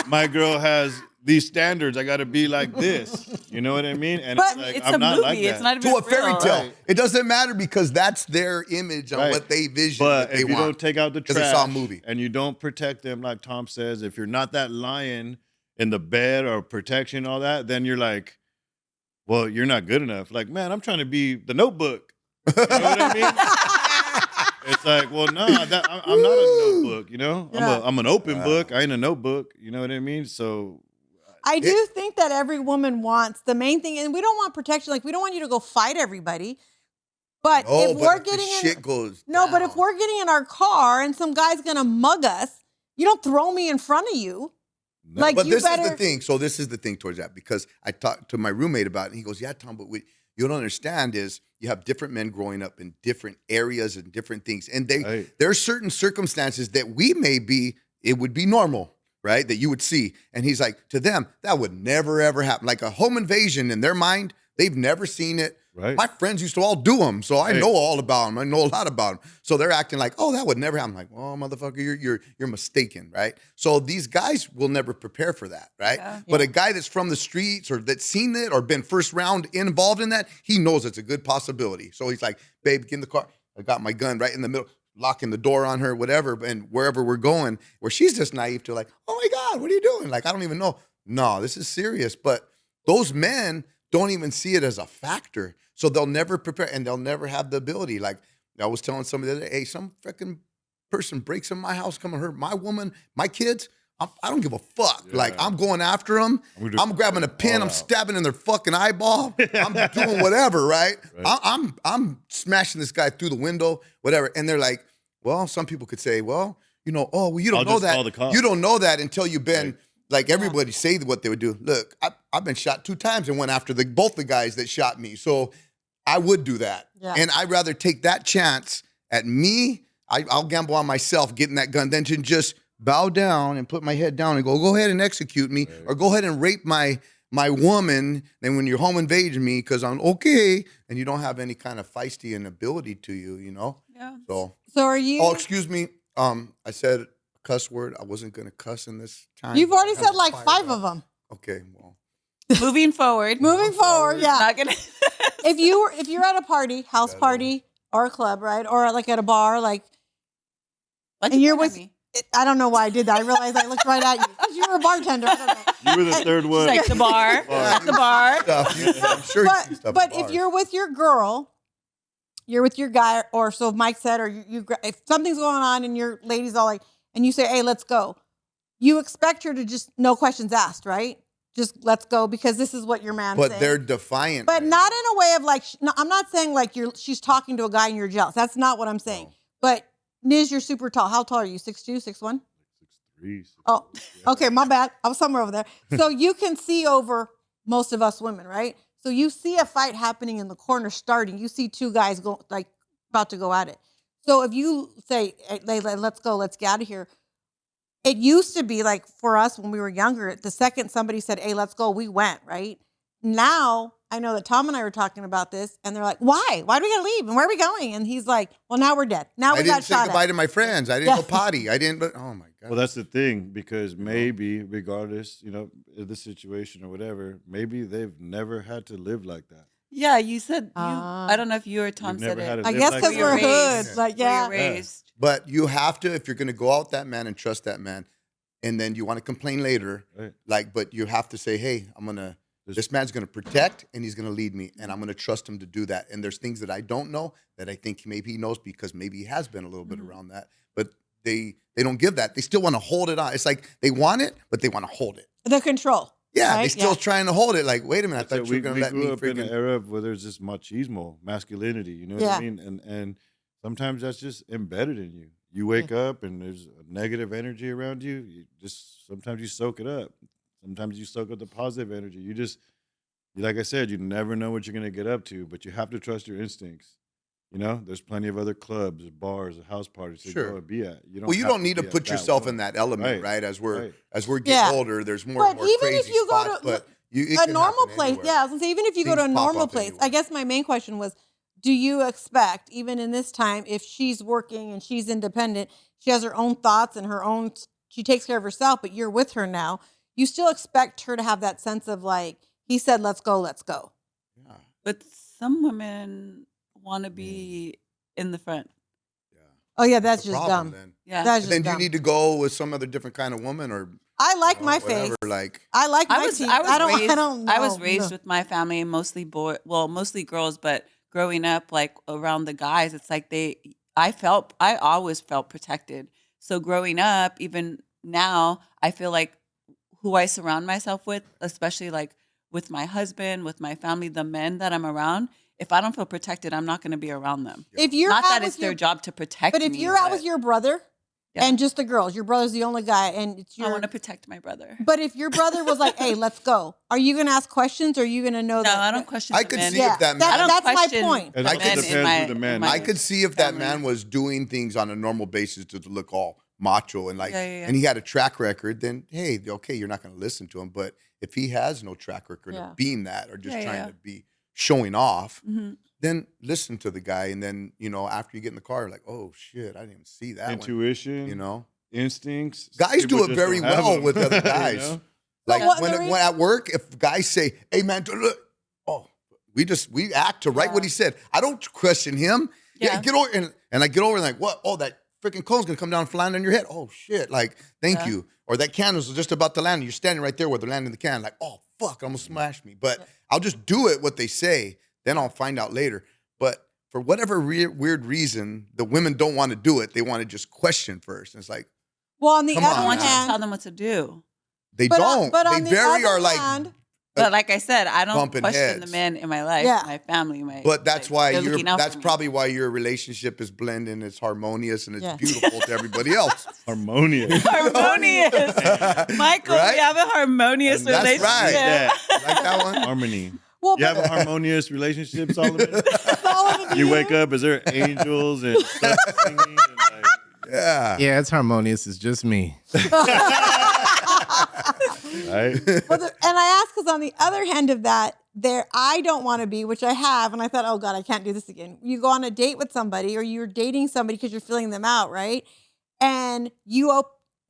my girl has these standards. I got to be like this. You know what I mean? And But it's like, It's I'm a not movie. like that. It's not even To a fairy real. tale. Right. It doesn't matter because that's their image on Right. what they vision But that they if you want. don't take out the 'Cause trash they saw a movie. and you don't protect them, like Tom says, if you're not that lion in the bed or protection, all that, then you're like, well, you're not good enough. Like, man, I'm trying to be the Notebook. You know what I mean? It's like, well, no, I'm not a notebook. You know, Yeah. I'm an open book. I ain't a notebook. You know what I mean? So I do think that every woman wants the main thing, and we don't want protection. Like we don't want you to go fight everybody. But Oh, if but we're if the getting shit goes but if down. we're getting in our car and some guy's gonna mug us, you don't throw me in front of you. no. Like But you this better. is the thing. So this is the thing towards that because I talked to my roommate about it. And he goes, "Yeah, Tom, but you don't understand is you have different men growing up in different areas and different things, and Right. there are certain circumstances that it would be normal, right? That you would see." And he's like, to them, that would never ever happen. Like a home invasion in their mind, they've never seen it. Right. My friends used to all do them, so I Right. know all about them. I know a lot about them. So they're acting like, "Oh, that would never happen." I'm like, "Oh, motherfucker, you're mistaken, right?" So these guys will never prepare for that, right? Yeah. But a guy that's from the streets or that's seen it or been first round involved in that, he knows it's a good possibility. So he's like, "Babe, get in the car. I got my gun right in the middle, locking the door on her, whatever." And wherever we're going, where she's just naive to like, "Oh my God, what are you doing?" Like, I don't even know. No, this is serious. But those men don't even see it as a factor. So they'll never prepare and they'll never have the ability. Like I was telling somebody the other day, hey, some freaking person breaks in my house, come and hurt my woman, my kids. I don't give a fuck. Yeah. Like I'm going after them. I'm grabbing a pin. all I'm out. stabbing in their fucking eyeball. I'm doing whatever, right? Right. I'm smashing this guy through the window, whatever. And they're like, well, some people could say, well, you know, oh, well, you don't I'll know just that. call the cops. You don't know that until you've been. Right. Like everybody say what they would do. Look, I've been shot 2 times and went after both the guys that shot me. So I would do that. Yeah. And I'd rather take that chance at me. I'll gamble on myself getting that gun than to just bow down and put my head down and go ahead and execute me or go ahead and rape my woman. Then when you're home invading me because I'm okay and you don't have any kind of feisty and ability to you, you know? Yeah. So, So are you? oh, excuse me. I said a cuss word. I wasn't going to cuss in this time. You've already I said was like fired 5 up. of them. Okay, well. Moving forward. Moving forward, yeah. Not gonna. If you're at a party, house party, or a club, right, or like at a bar, like, Why'd and you you're point at with me? I don't know why I did that. I realized I looked right at you because you were a bartender. I don't know. You were the third one. Like the bar. Bar. The bar. I'm sure you see stuff But in if bars. you're with your girl, you're with your guy, or so Mike said, or if something's going on and your lady's all like, and you say, hey, let's go. You expect her to just no questions asked, right? Just let's go because this is what your man's But saying. they're defiant. But man. not in a way of like, no, I'm not saying like she's talking to a guy and you're jealous. That's not what I'm saying. No. But Niz, you're super tall. How tall are you? 6'2", 6'1"? 6'3". Oh, okay, my bad. I was somewhere over there. So you can see over most of us women, right? So you see a fight happening in the corner starting. You see two guys go like about to go at it. So if you say, hey, let's go, let's get out of here. It used to be like for us when we were younger, the second somebody said, hey, let's go, we went, right? Now, I know that Tom and I were talking about this, and they're like, why? Why do we got to leave? And where are we going? And he's like, well, now we're dead. Now I we didn't got say shot goodbye at. to my friends. I didn't go potty. I didn't. But oh my god. Well, that's the thing, because maybe, regardless, of the situation or whatever, maybe they've never had to live like that. Yeah, you said I don't know if you or Tom You've said never had it. to I live guess like because that. we're raised. hood. Like, Where yeah. you're raised. But you have to, if you're going to go out that man and trust that man, and then you want to complain later, Right. but you have to say, hey, this man's going to protect and he's going to lead me, and I'm going to trust him to do that. And there's things that I don't know that I think maybe he knows because maybe he has been a little bit around that. But they don't give that. They still want to hold it on. It's like they want it, but they want to hold it. The control. Yeah, right? they still trying to hold it. Like, wait a minute, I So thought you were going to let me grew up in an freaking. era where there's just machismo, masculinity. You know what I mean? And sometimes that's just embedded in you. You wake up and there's a negative energy around you. Sometimes you soak it up. Sometimes you soak up the positive energy. Like I said, you never know what you're going to get up to, but you have to trust your instincts. There's plenty of other clubs, bars, house parties to Sure. go and be at. You Well, you have don't need to be at put yourself one. in that element, right? As we're getting Yeah. older, there's more and But more even crazy if you go spots, to but it a can normal happen place, anywhere. yeah, I was gonna say, even if you go to a Things pop normal up place, anywhere. I guess my main question was, do you expect, even in this time, if she's working and she's independent, she has her own thoughts and she takes care of herself, but you're with her now, you still expect her to have that sense of like, he said, let's go, let's go. Yeah. But some women want to be in the front. Oh yeah, that's The just problem, dumb. Then. Yeah. That's And just then do dumb. you need to go with some other different kind of woman, or I like my whatever, face. like I like my I was teeth. I was I don't raised I don't know. I was raised No. with my family, mostly mostly girls, but growing up like around the guys, it's like I always felt protected. So growing up, even now, I feel like who I surround myself with, especially like with my husband, with my family, the men that I'm around, if I don't feel protected, I'm not going to be around them. If you're Not out that with it's their your, job to protect me. but if you're out with your brother Yeah. and just the girls, your brother's the only guy, and it's I your. want to protect my brother. But if your brother was like, "Hey, let's go," are you going to ask questions? Or are you going to know No, that? I don't question I the could men. see if that man. I don't that's my question point. It the also men depends in my, who the man in is. my I could see if that family. man was doing things on a normal basis to look all macho and like, Yeah. and he had a track record. Then hey, okay, you're not going to listen to him. But if he has no track record Yeah. of being that, or just Yeah, trying yeah. to be showing off, Mhm. then listen to the guy. And then after you get in the car, you're like, oh shit, I didn't even see that one. Intuition, instincts. Guys do People it just very don't have well them, with other you guys. know? Like what when, the when at work, if guys say, "Hey man, we act to write what he said." I don't question him. Yeah, Yeah. get over and I get over and like, what? Oh, that freaking cone's gonna come down and land on your head. Oh shit! Like, thank Yeah. you. Or that can was just about to land. And you're standing right there where they're landing the can. Like, oh fuck, almost smashed me. But I'll just do it what they say. Then I'll find out later. But for whatever weird reason, the women don't want to do it. They want to just question first. And it's like Well, on the Come I other don't on want you to hand, tell them what to do. they but don't. but They on the very other are like. hand, But like I said, I don't bumping question the heads. men in my life, Yeah. my family, my. But that's like, why they're looking out that's for me. probably why your relationship is blending, it's harmonious, and it's Yeah. beautiful to everybody else. Harmonious. harmonious. Michael, Right? we have a harmonious That's relationship. right. Yeah. Like that one? Harmony. well, You have but a harmonious relationship, Solomon? Solomon, do You wake up, is there angels and stuff singing? And like, Yeah. Yeah, it's harmonious. It's just me. right? and I ask because on the other hand of that, I don't want to be, which I have, and I thought, oh God, I can't do this again. You go on a date with somebody, or you're dating somebody because you're feeling them out, right? And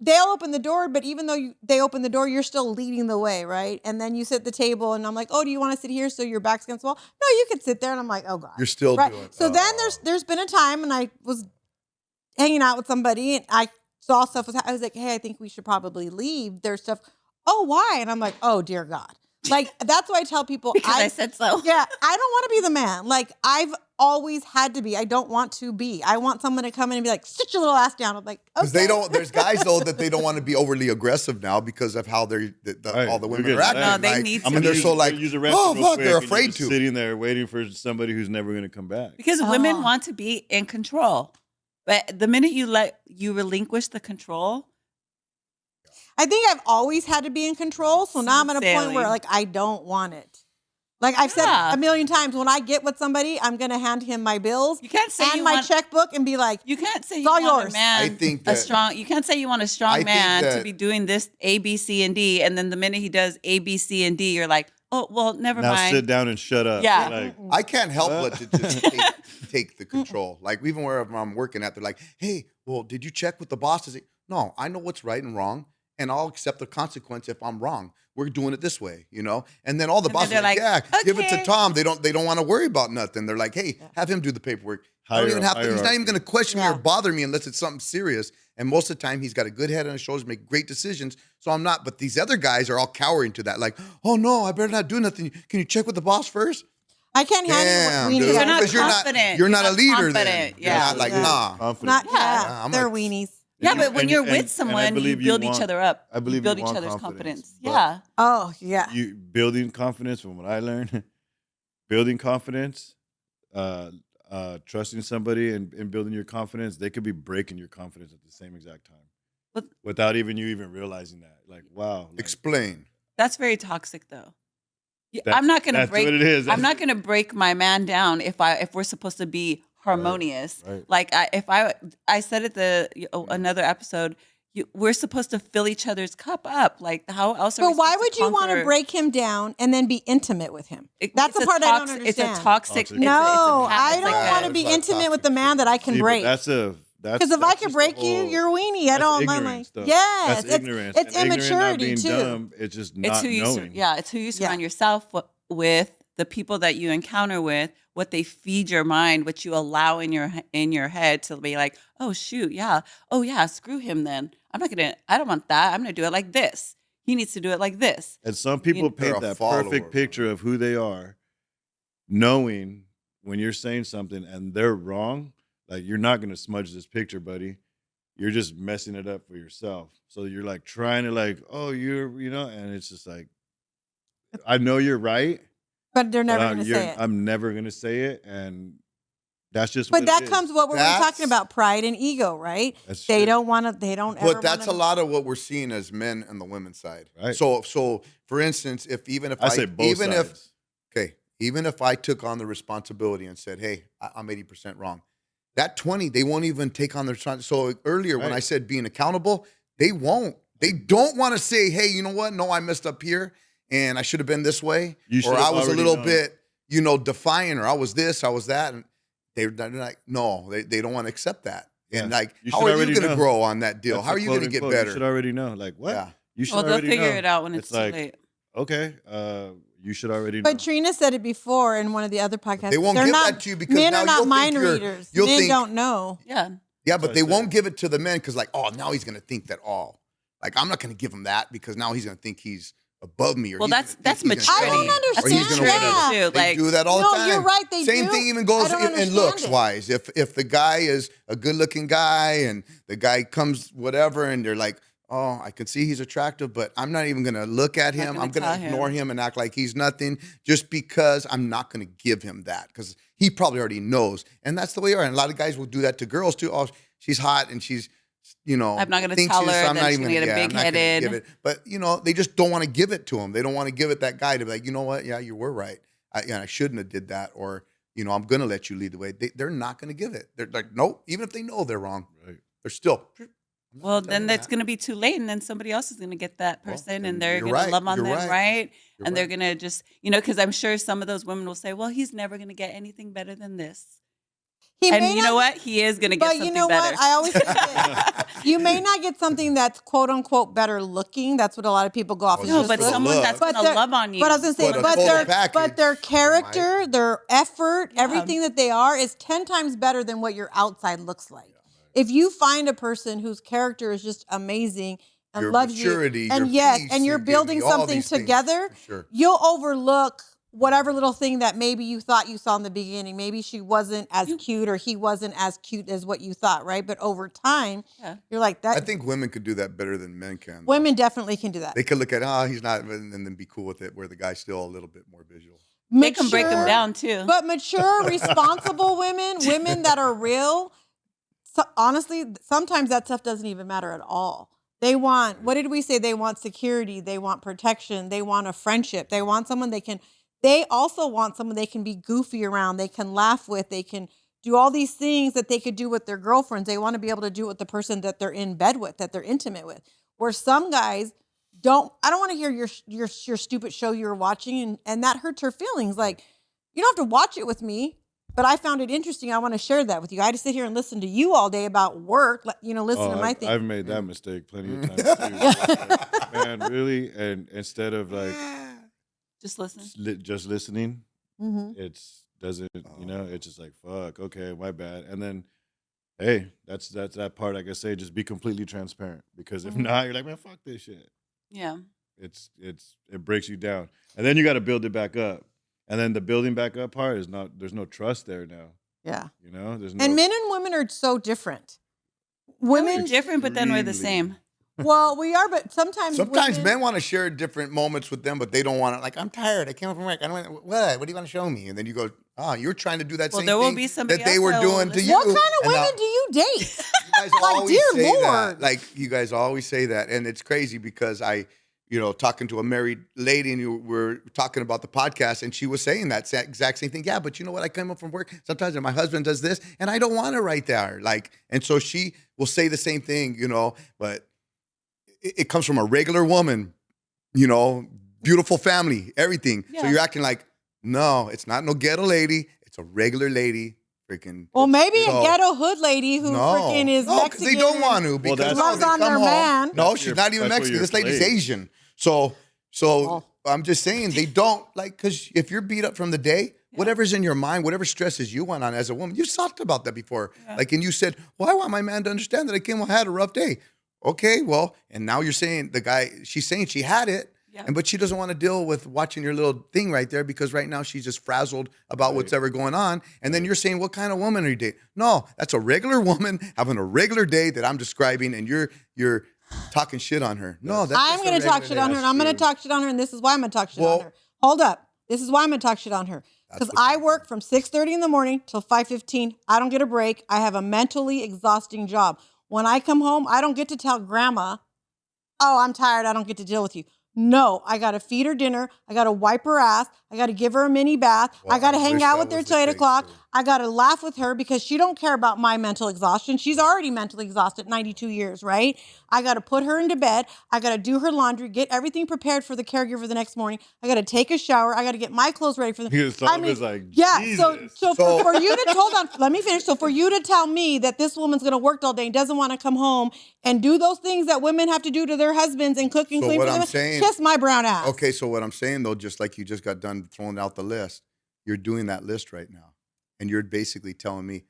they'll open the door, but even though they open the door, you're still leading the way, right? And then you sit at the table, and I'm like, oh, do you want to sit here so your back's against the wall? No, you can sit there, and I'm like, oh God, You're still right. doing So then there's been a time, and I was hanging out with somebody, and I saw stuff was. I was like, hey, I think we should probably leave. There's stuff. Oh, why? And I'm like, oh dear God. Like that's why I tell people Because I said so. Yeah, I don't want to be the man. Like I've always had to be. I don't want to be. I want someone to come in and be like, sit your little ass down. I'm like, okay. Because they don't. There's guys though that they don't want to be overly aggressive now because of how they're Right. all the women You're are getting acting. No, they like, need to and they're be. so like, use a oh restroom real fuck, quick, they're and you're afraid just to. sitting there waiting for somebody who's never going to come back. Because women want to be in control. But the minute you relinquish the control, I think I've always had to be in control. So now I'm at a point where Sailing. like I don't want it. Like I've said Yeah. a million times, when I get with somebody, I'm gonna hand him my bills you can't say and you my want, checkbook and be like, You can't say It's you all want yours. a man. I think that- You can't say you want a I strong think man to that- be doing this A, B, C, and D, and then the minute he does A, B, C, and D, you're like, oh well, never Now mind. sit down and shut up. Yeah. Like, I can't help What? but to just take the control. Like even wherever I'm working at, they're like, hey, well, did you check with the bosses? No, I know what's right and wrong, and I'll accept the consequence if I'm wrong. We're doing it this way, you know? And then all the And then bosses they're are like, like, yeah, give it to okay. Tom. They don't want to worry about nothing. They're like, hey, have him do the paperwork. I don't even have to, he's not even going to question me or Yeah. bother me unless it's something serious. And most of the time, he's got a good head on his shoulders, make great decisions. So I'm not. But these other guys are all cowering to that. Like, oh no, I better not do nothing. Can you check with the boss first? I can't handle Damn, weenie dude. You're not guys. Because confident. you're not a leader confident. then. Yeah. You're not like, Yeah. nah. confident. Not Yeah. yeah, I'm they're like- weenies. Yeah, And but when and- you're and- with and I someone, you believe build want- each other up. I believe you build you each want other's confidence, confidence. but- Yeah. Oh yeah. You building confidence from what I learned, building confidence, trusting somebody and building your confidence, they could be breaking your confidence at the same exact time. But- without you even realizing that. Like, wow. Like, Explain. That's very toxic though. that's- I'm not gonna that's break what it is. I'm not gonna break my man down if we're supposed to be harmonious. right. Like I said at another episode, we're supposed to fill each other's cup up. Like how else are we But why supposed would you want to conquer- break him down and then be intimate with him? That's it's the a part I don't toxic- understand. It's a toxic. Toxic. it's a- No, it's a I it's don't like want a- to be That's not intimate with toxic the man that I can See, but break. that's Because if I can break you, you're a weenie. I don't. I'm like, yes, That's ignorance. It's And ignorant, not immaturity being too. dumb, it's just It's not who you knowing. it's who you surround yourself with, the people that you encounter with, what they feed your mind, what you allow in your head to be like, oh shoot, yeah, oh yeah, screw him then. I don't want that. I'm gonna do it like this. He needs to do it like this. And some people They're paint a that follower. perfect picture of who they are, knowing when you're saying something and they're wrong. Like, you're not going to smudge this picture, buddy. You're just messing it up for yourself. So you're like trying to like, oh, and it's just like, I know you're right. But they're never but going to say it. I'm never going to say it. And that's just But what that it is. comes what we were That's- talking about, pride and ego, right? That's They true. don't want to. They don't. ever But that's a wanna, lot of what we're seeing as men on the women's side. Right. So for instance, if I say both sides. even if I took on the responsibility and said, hey, I'm 80% wrong, that 20, they won't even take on the responsibility. So earlier when Right. I said being accountable, they won't. They don't want to say, hey, you know what? No, I messed up here and I should have been this way. You Or should I have was a already little known. bit, defiant, or I was this, I was that. And they're like, no, they don't want to accept that. And Yeah. like, You how should are you already going to know. grow on that deal? That's How the are you going to quote, get unquote, better? You should already know. Like, what? Yeah. You should Well, they'll already figure know. it out when it's too like, late. okay, you should already know. But Trina said it before in one of the other podcasts. They won't They're give not, that to you because men now are not you'll mind think readers. you'll Men think- don't know. Yeah. Yeah, That's but what they I said. won't give it to the men because, like, oh, now he's going to think that all. Like, I'm not going to give him that because now he's going to think he's above me. Or Well, he's that's gonna think he's gonna maturity. I don't shut me, or he's understand gonna that. whatever. Too. They Like, do that all the No, time. you're right, they Same do. thing even I goes don't in understand looks it. wise. If the guy is a good looking guy and the guy comes whatever and they're like, oh, I can see he's attractive, but I'm not even going to look at Not him. gonna I'm going tell to him. ignore him and act like he's nothing just because I'm not going to give him that because he probably already knows. And that's the way you are. And a lot of guys will do that to girls too. Oh, she's hot and she's, I'm not gonna thinks tell she is, her, so I'm then not she's even gonna gonna get I'm not gonna big-headed. give it. But they just don't want to give it to him. They don't want to give it that guy to be like, you know what? Yeah, you were right. I shouldn't have did that. Or I'm gonna let you lead the way. They're not gonna give it. They're like, nope. Even if they know they're wrong, Right. they're still. I'm not Well, telling then you that's that. going to be too late, and then somebody else is going to get that Well, person, then and they're you're going to right, love on you're them, right. right? You're And they're right. going to just, because I'm sure some of those women will say, "Well, he's never going to get anything better than this," He and may you not, know what? He is going to get But something you know better. what? I always say this. You may not get something that's quote unquote better looking. That's what a lot of people go off. Oh, as no, just but Just look. someone look. that's But going to they're- love on you. But I was gonna say, But a but total their package, their they character, their effort, Yeah. everything that they are is 10 times better than what your outside looks like. if you find a person whose character is just amazing and Your loves maturity, you, and your yes, peace, and you're and give me building all something these things, together, for sure. you'll overlook whatever little thing that maybe you thought you saw in the beginning. Maybe she wasn't as cute or he wasn't as cute as what you thought, right? But over time, you're like that. I think women could do that better than men can. though. Women definitely can do that. They could look at, he's not, and then be cool with it, where the guy's still a little bit more visual. They can break them down too. But mature, responsible women that are real, honestly, sometimes that stuff doesn't even matter at all. They want, what did we say? They want security. They want protection. They want a friendship. They want someone they also want someone they can be goofy around. They can laugh with. They can do all these things that they could do with their girlfriends. They want to be able to do it with the person that they're in bed with, that they're intimate with. Where some guys I don't want to hear your stupid show you were watching, and that hurts her feelings. Like, you don't have to watch it with me, but I found it interesting. I want to share that with you. I had to sit here and listen to you all day about work, listen to my thing. I've made that mistake plenty of times too. Like, man, really? And instead of like just listen, just listening, Mm-hmm. it's doesn't, it's just like, fuck, okay, my bad. And then, hey, that's that part. Like I say, just be completely transparent, because if not, you're like, man, fuck this shit. Yeah. It breaks you down, and then you got to build it back up. And then the building back up part is there's no trust there now. Yeah. There's no. And men and women are so different. Women different, but then we're the same. Well, we are, but sometimes men want to share different moments with them, but they don't want to. Like, I'm tired. I came from work. I don't want. What do you want to show me? And then you go, you're trying to do that same there will thing be somebody that they else were that will doing to listen. you. What kind of And women do you date? You guys Like, always dear say that. Lord. Like, you guys always say that, and it's crazy because talking to a married lady, and you were talking about the podcast, and she was saying that exact same thing. Yeah, but you know what? I come up from work sometimes, and my husband does this, and I don't want it right there. Like, and so she will say the same thing, but it comes from a regular woman, beautiful family, everything. Yeah. So you're acting like, no, it's not no ghetto lady. It's a regular lady. Freaking. Well, maybe a ghetto hood lady who freaking is because Mexican. they don't want to because loves they on come their home. man. No, she's not even That's what Mexican. you're This lady's playing. Asian. So I'm just saying they don't because if you're beat up from the day, whatever's in your mind, whatever stresses you went on as a woman, you've talked about that before. Yeah. And you said, well, I want my man to understand that I had a rough day. Okay, well, and now you're saying she's saying she had it. Yeah. But she doesn't want to deal with watching your little thing right there because right now she's just frazzled about what's ever going on. And then you're saying, what kind of woman are you dating? No, that's a regular woman having a regular day that I'm describing, and you're talking shit on her. No, that's I'm going to talk shit on her, and I'm going to talk shit on her, and this is why I'm going to talk shit on her. Hold up. This is why I'm going to talk shit on her. Because I work from 6:30 in the morning till 5:15. I don't get a break. I have a mentally exhausting job. When I come home, I don't get to tell grandma, oh, I'm tired. I don't get to deal with you. No, I got to feed her dinner. I got to wipe her ass. I got to give her a mini bath. Well, I got to hang wish out that with her was till the 8 case, o'clock. too. I got to laugh with her because she don't care about my mental exhaustion. She's already mentally exhausted, 92 years, right? I got to put her into bed. I got to do her laundry, get everything prepared for the caregiver the next morning. I got to take a shower. I got to get my clothes ready for them. His thought was like, yeah. Jesus. So for you to hold on, let me finish. So for you to tell me that this woman's going to work all day and doesn't want to come home and do those things that women have to do to their husbands and cook and So clean what for I'm them, saying- kiss my brown ass. Okay, so what I'm saying though, just like you just got done throwing out the list, you're doing that list right now. And you're basically telling me,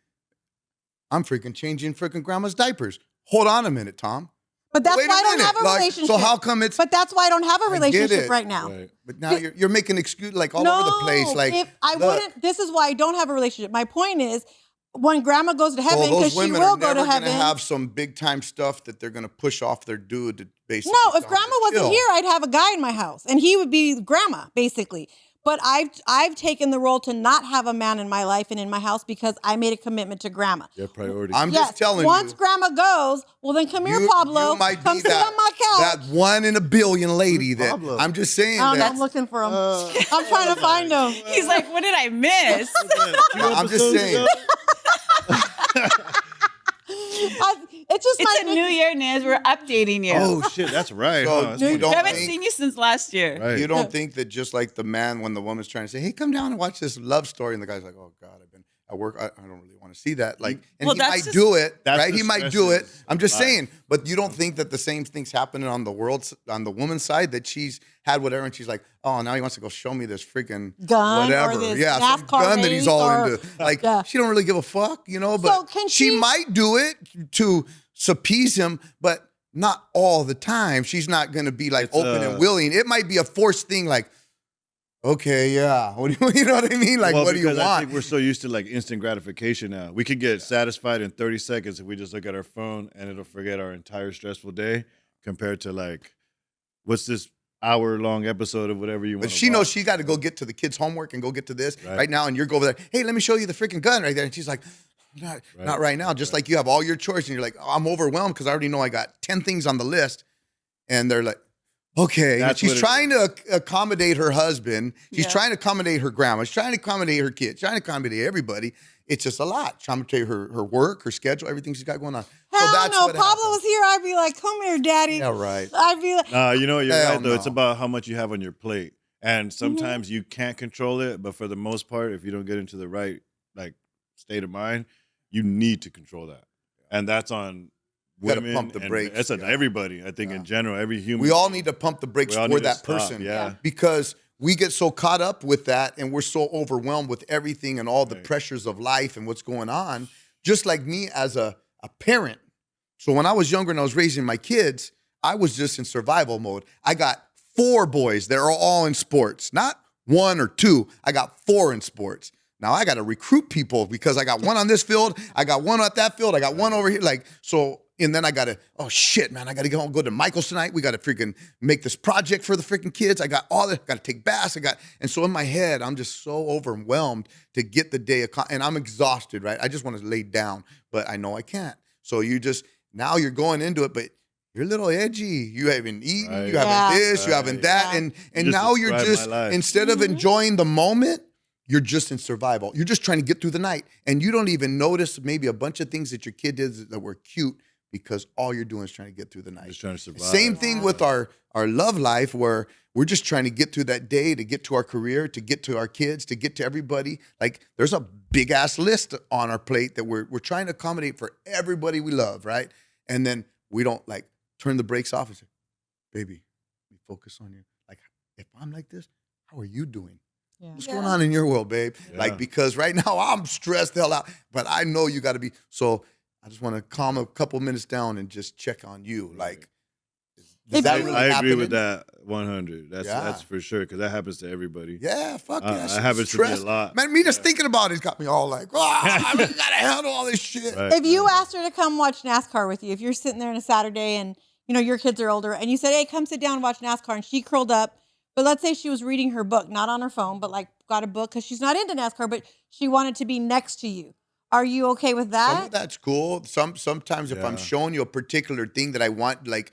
I'm freaking changing freaking grandma's diapers. Hold on a minute, Tom. But that's Wait why I don't minute. have a relationship. So how come it's... But that's why I don't have a I get relationship it. right now. Right. But now you're making excuse like all over the place. Like, if I look, wouldn't, this is why I don't have a relationship. My point is, when grandma goes to heaven, those because she women will are go to never heaven. gonna have some big time stuff that they're gonna push off their dude to basically. No, if tell grandma them to wasn't chill. here, I'd have a guy in my house, and he would be grandma, basically. But I've taken the role to not have a man in my life and in my house because I made a commitment to grandma. Your priority. I'm Yes, just telling once you. grandma goes, well then come here, you Pablo. might Come be sit on my couch. that one in a billion lady that Pablo? I'm just saying I don't know, that. I'm looking for him. I'm trying to find him. He's like, what did I miss? I'm just saying. It's just It's my a new year, Naz. We're updating you. Oh shit, that's right. So, huh? That's you what- don't I haven't think- seen you since last year. right. You don't think that just like the man when the woman's trying to say, "Hey, come down and watch this love story," and the guy's like, "Oh God, at work, I don't really want to see that. Like, and Well, he that's might just- do it, That's right? the He might do it. stresses I'm just of life. saying, but you don't think that the same thing's happening on the woman's side, that she's had whatever, and she's like, oh, now he wants to go show me this freaking Gun or whatever, this yeah, some NASCAR gun that he's race all or- into. Like, Yeah. she don't really give a fuck, you know. But So can she she- might do it to appease him, but not all the time. She's not going to be like It's, open and willing. It might be a forced thing, like, okay, yeah. What do you know what I mean? Like, Well, what do you because I want? think we're so used to like instant gratification now. We could get satisfied in 30 seconds if we just look at our phone and it'll forget our entire stressful day compared to like, what's this hour-long episode of whatever you want But to she knows watch. she got to go get to the kids' homework and go get to this Right. right now. And you're going over there, hey, let me show you the freaking gun right there. And she's like, not right now. Just like you have all your chores and you're like, oh, I'm overwhelmed because I already know I got 10 things on the list. And they're like, okay. And That's she's what it trying to accommodate her husband. She's Yeah. trying to accommodate her grandma. She's trying to accommodate her kids, trying to accommodate everybody. It's just a lot. Trying to accommodate her work, her schedule, everything she's got going on. Hell no. what Pablo happens. was here. I'd be like, come here, daddy. Yeah, right. I'd be like, You know, you're Hell right though. It's no. about how much you have on your plate, and Mm-hmm. sometimes you can't control it. But for the most part, if you don't get into the right like state of mind, you need to control that, and that's on You gotta women. pump the and brakes, It's on yeah. everybody. I think Yeah. in general, every human. We all need to pump the brakes We all for need to that stop, person. yeah. Because we get so caught up with that and we're so overwhelmed with everything and all the Right. pressures of life and what's going on. Just like me as a parent. So when I was younger and I was raising my kids, I was just in survival mode. I got 4 boys that are all in sports, not 1 or 2. I got 4 in sports. Now I got to recruit people because I got one on this field, I got one at that field, I got one over here. Like, so, and then I got to, oh shit, man, I got to go to Michael's tonight. We got to freaking make this project for the freaking kids. I got all that, got to take baths. And so in my head, I'm just so overwhelmed to get the day, and I'm exhausted, right? I just want to lay down, but I know I can't. So now you're going into it, but you're a little edgy. You haven't eaten, Right. you haven't Yeah. this, you haven't Right. that. Yeah. And You just now you're described just, my life. instead of enjoying the moment, you're just in survival. You're just trying to get through the night. And you don't even notice maybe a bunch of things that your kid did that were cute because all you're doing is trying to get through the night. Just trying to survive. Same thing with our love life, where we're just trying to get through that day, to get to our career, to get to our kids, to get to everybody. Like, there's a big ass list on our plate that we're trying to accommodate for everybody we love, right? And then we don't like turn the brakes off and say, baby, we focus on you. Like, if I'm like this, how are you doing? yeah. What's going on in your world, babe? Yeah. Like, because right now I'm stressed the hell out, but I know you got to be. So I just want to calm a couple minutes down and just check on you. Like, is If that you- really I agree happening? with that 100. Yeah. That's for sure because that happens to everybody. Yeah, fuck yeah. That happens to me a lot. Man, me just thinking about it's got me all like, oh, I gotta handle all this shit. Right. If you asked her to come watch NASCAR with you, if you're sitting there on a Saturday and your kids are older, and you said, "Hey, come sit down and watch NASCAR," and she curled up, but let's say she was reading her book, not on her phone, but like got a book because she's not into NASCAR, but she wanted to be next to you. Are you okay with Some that? of that's cool. Sometimes if I'm Yeah. showing you a particular thing that I want, like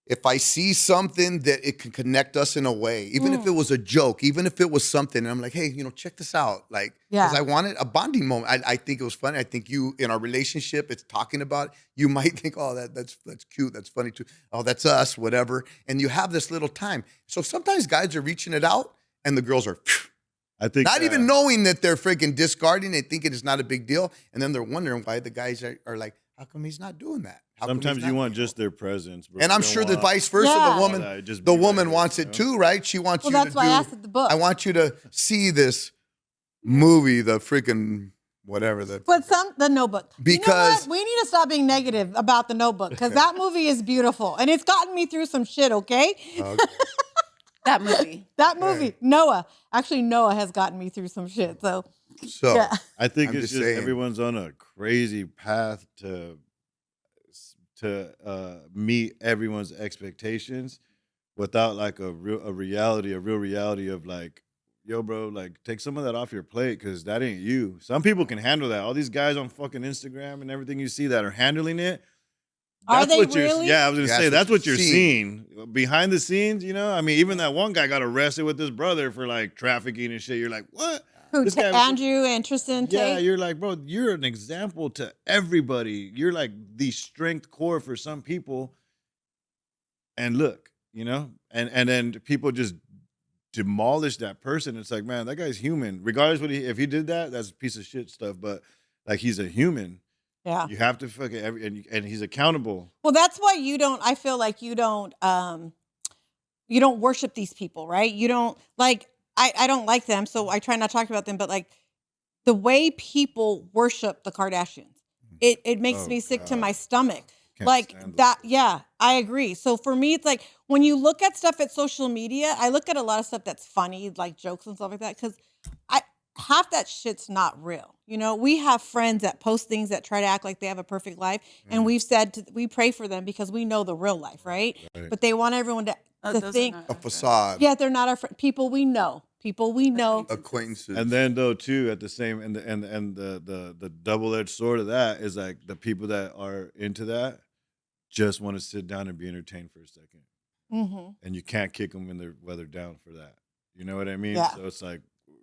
if I see something that it can connect us in a way, even if it was a joke, even if it was something, and I'm like, hey, check this out. Like, because Yeah. I wanted a bonding moment. I think it was funny. I think you, in our relationship, it's talking about it. You might think, oh, that's cute. That's funny too. Oh, that's us, whatever. And you have this little time. So sometimes guys are reaching it out and the girls are phew, I think not even knowing that they're freaking discarding it, thinking it's not a big deal. And then they're wondering why the guys are like, how come he's not doing that? How come he's sometimes you not want being just their presence. Bro. And You I'm don't sure the want vice versa, Yeah. the woman, that. Just the be right woman there, wants you it know? too, right? She wants Well, you that's to why do. I asked at the book. I want you to see this movie, the freaking whatever. But the Notebook. You know Because- what? We need to stop being negative about the Notebook because that movie is beautiful and it's gotten me through some shit. Okay, That movie. that movie, Noah. Actually, Noah has gotten me through some shit. So So yeah, I think I'm it's just just saying. everyone's on a crazy path to meet everyone's expectations without like a real reality of like, yo, bro, like take some of that off your plate because that ain't you. Some people can handle that. All these guys on fucking Instagram and everything you see that are handling it. Are they what you're- really? Yeah, I was gonna Yeah, say that's that's what what you're you're seeing behind the scenes. I mean, even that one guy got arrested with his brother for like trafficking and shit. You're like, what? who? This guy was- Andrew and Tristan. Yeah, Tate? you're like, bro, you're an example to everybody. You're like the strength core for some people. And look, and then people just demolish that person. It's like, man, that guy's human. Regardless if he did that, that's a piece of shit stuff. But like, he's a human. Yeah. You have to fucking and he's accountable. Well, that's why I feel like you don't worship these people, right? You don't like, I don't like them, so I try not to talk about them, but like the way people worship the Kardashians, it makes me sick to my stomach. Can't Like stand that. Yeah, I agree. So for me, it's like when you look at stuff at social media, I look at a lot of stuff that's funny, like jokes and stuff like that, because half that shit's not real. You know, we have friends that post things that try to act like they have a perfect life. And we've said we pray for them because we know the real life, right? But they want everyone to Those are think, not A our friends. facade. yeah, they're not our people we know. People we know. Acquaintances. And then though too, at the same and the double-edged sword of that is like the people that are into that just want to sit down and be entertained for a second. Mm-hmm. And you can't kick them when they're down for that. You know what I mean? Yeah. So it's like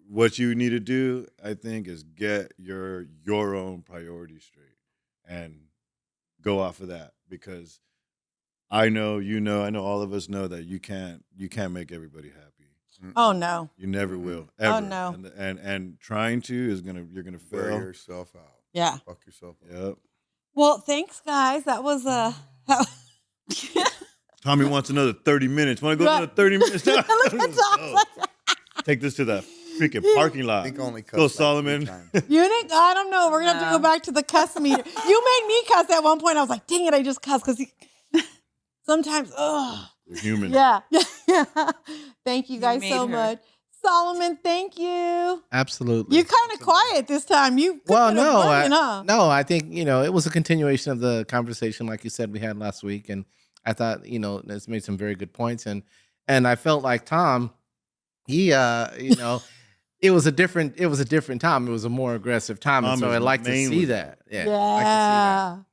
what you need to do, I think, is get your own priorities straight and go off of that, because I know, I know all of us know that you can't make everybody happy. Oh no. You never will. Ever. Oh, no. And trying to you're gonna Wear fail. yourself out. Yeah. Fuck yourself up. Yep. Well, thanks, guys. That was Tommy wants another 30 minutes. Want to go Right. another 30 minutes? Look at Tom. Take this to the freaking parking lot. I think I only Go, cussed like 3 Solomon. times. Unit? I don't know. We're gonna have to No. go back to the cuss meter. You made me cuss at one point. I was like, dang it, I just cussed because sometimes, ugh. We're human. Yeah. Yeah. Thank you guys made so her. much. Solomon, thank you. Absolutely. You kind of quiet this time. You Well, cooking and no, burning, huh? no. I think it was a continuation of the conversation, like you said, we had last week, and I thought it's made some very good points, and I felt like Tom, he, it was a different time. It was a more aggressive time, and Tom so is I like to main see with that. Yeah, Yeah. I like to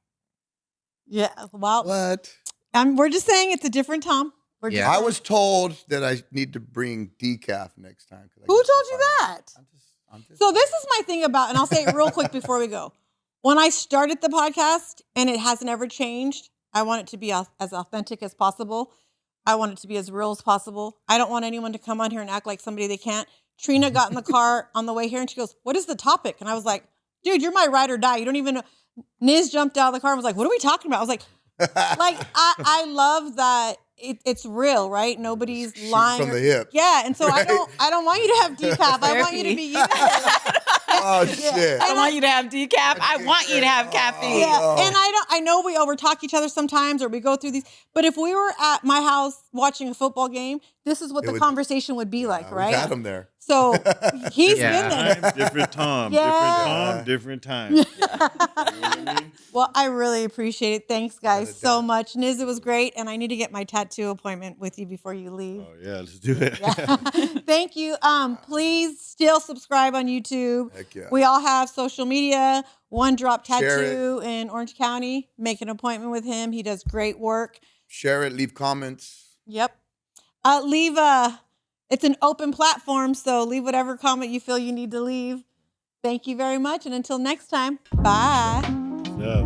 see that. Yeah. Well, What? we're just saying it's a different Tom. We're just Yeah. I saying. was told that I need to bring decaf next time. 'cause I Who get told you fired. that? I'm just So this is my thing about, and I'll say it real quick before we go. When I started the podcast and it hasn't ever changed, I want it to be as authentic as possible. I want it to be as real as possible. I don't want anyone to come on here and act like somebody they can't. Trina got in the car on the way here and she goes, "What is the topic?" And I was like, "Dude, you're my ride or die. You don't even know." Niz jumped out of the car and was like, "What are we talking about?" I was like, I love that it's real, right? Nobody's Shoot lying. from the hip. Yeah, and so Right? I don't want you to have decaf. I want you to be you. Oh shit. I want you to have decaf. I want you to have caffeine. Yeah, Oh. and I know we overtalk each other sometimes, or we go through these. But if we were at my house watching a football game, this is what It the would- conversation would be like, We've right? had him there. So he's Yeah. been there. Time, different Tom. Yeah. Different time. You know what I mean? Well, I really appreciate it. Thanks, guys, Without a so doubt. much. Niz, it was great, and I need to get my tattoo appointment with you before you leave. Oh yeah, let's do it. Yeah. Thank you. Please still subscribe on YouTube. Heck yeah. We all have social media. One Drop Share Tattoo in Orange County. Make an appointment with him. He does great work. Share it. Leave comments. Yep. Leave it's an open platform, so leave whatever comment you feel you need to leave. Thank you very much, and until next time, bye. Yeah.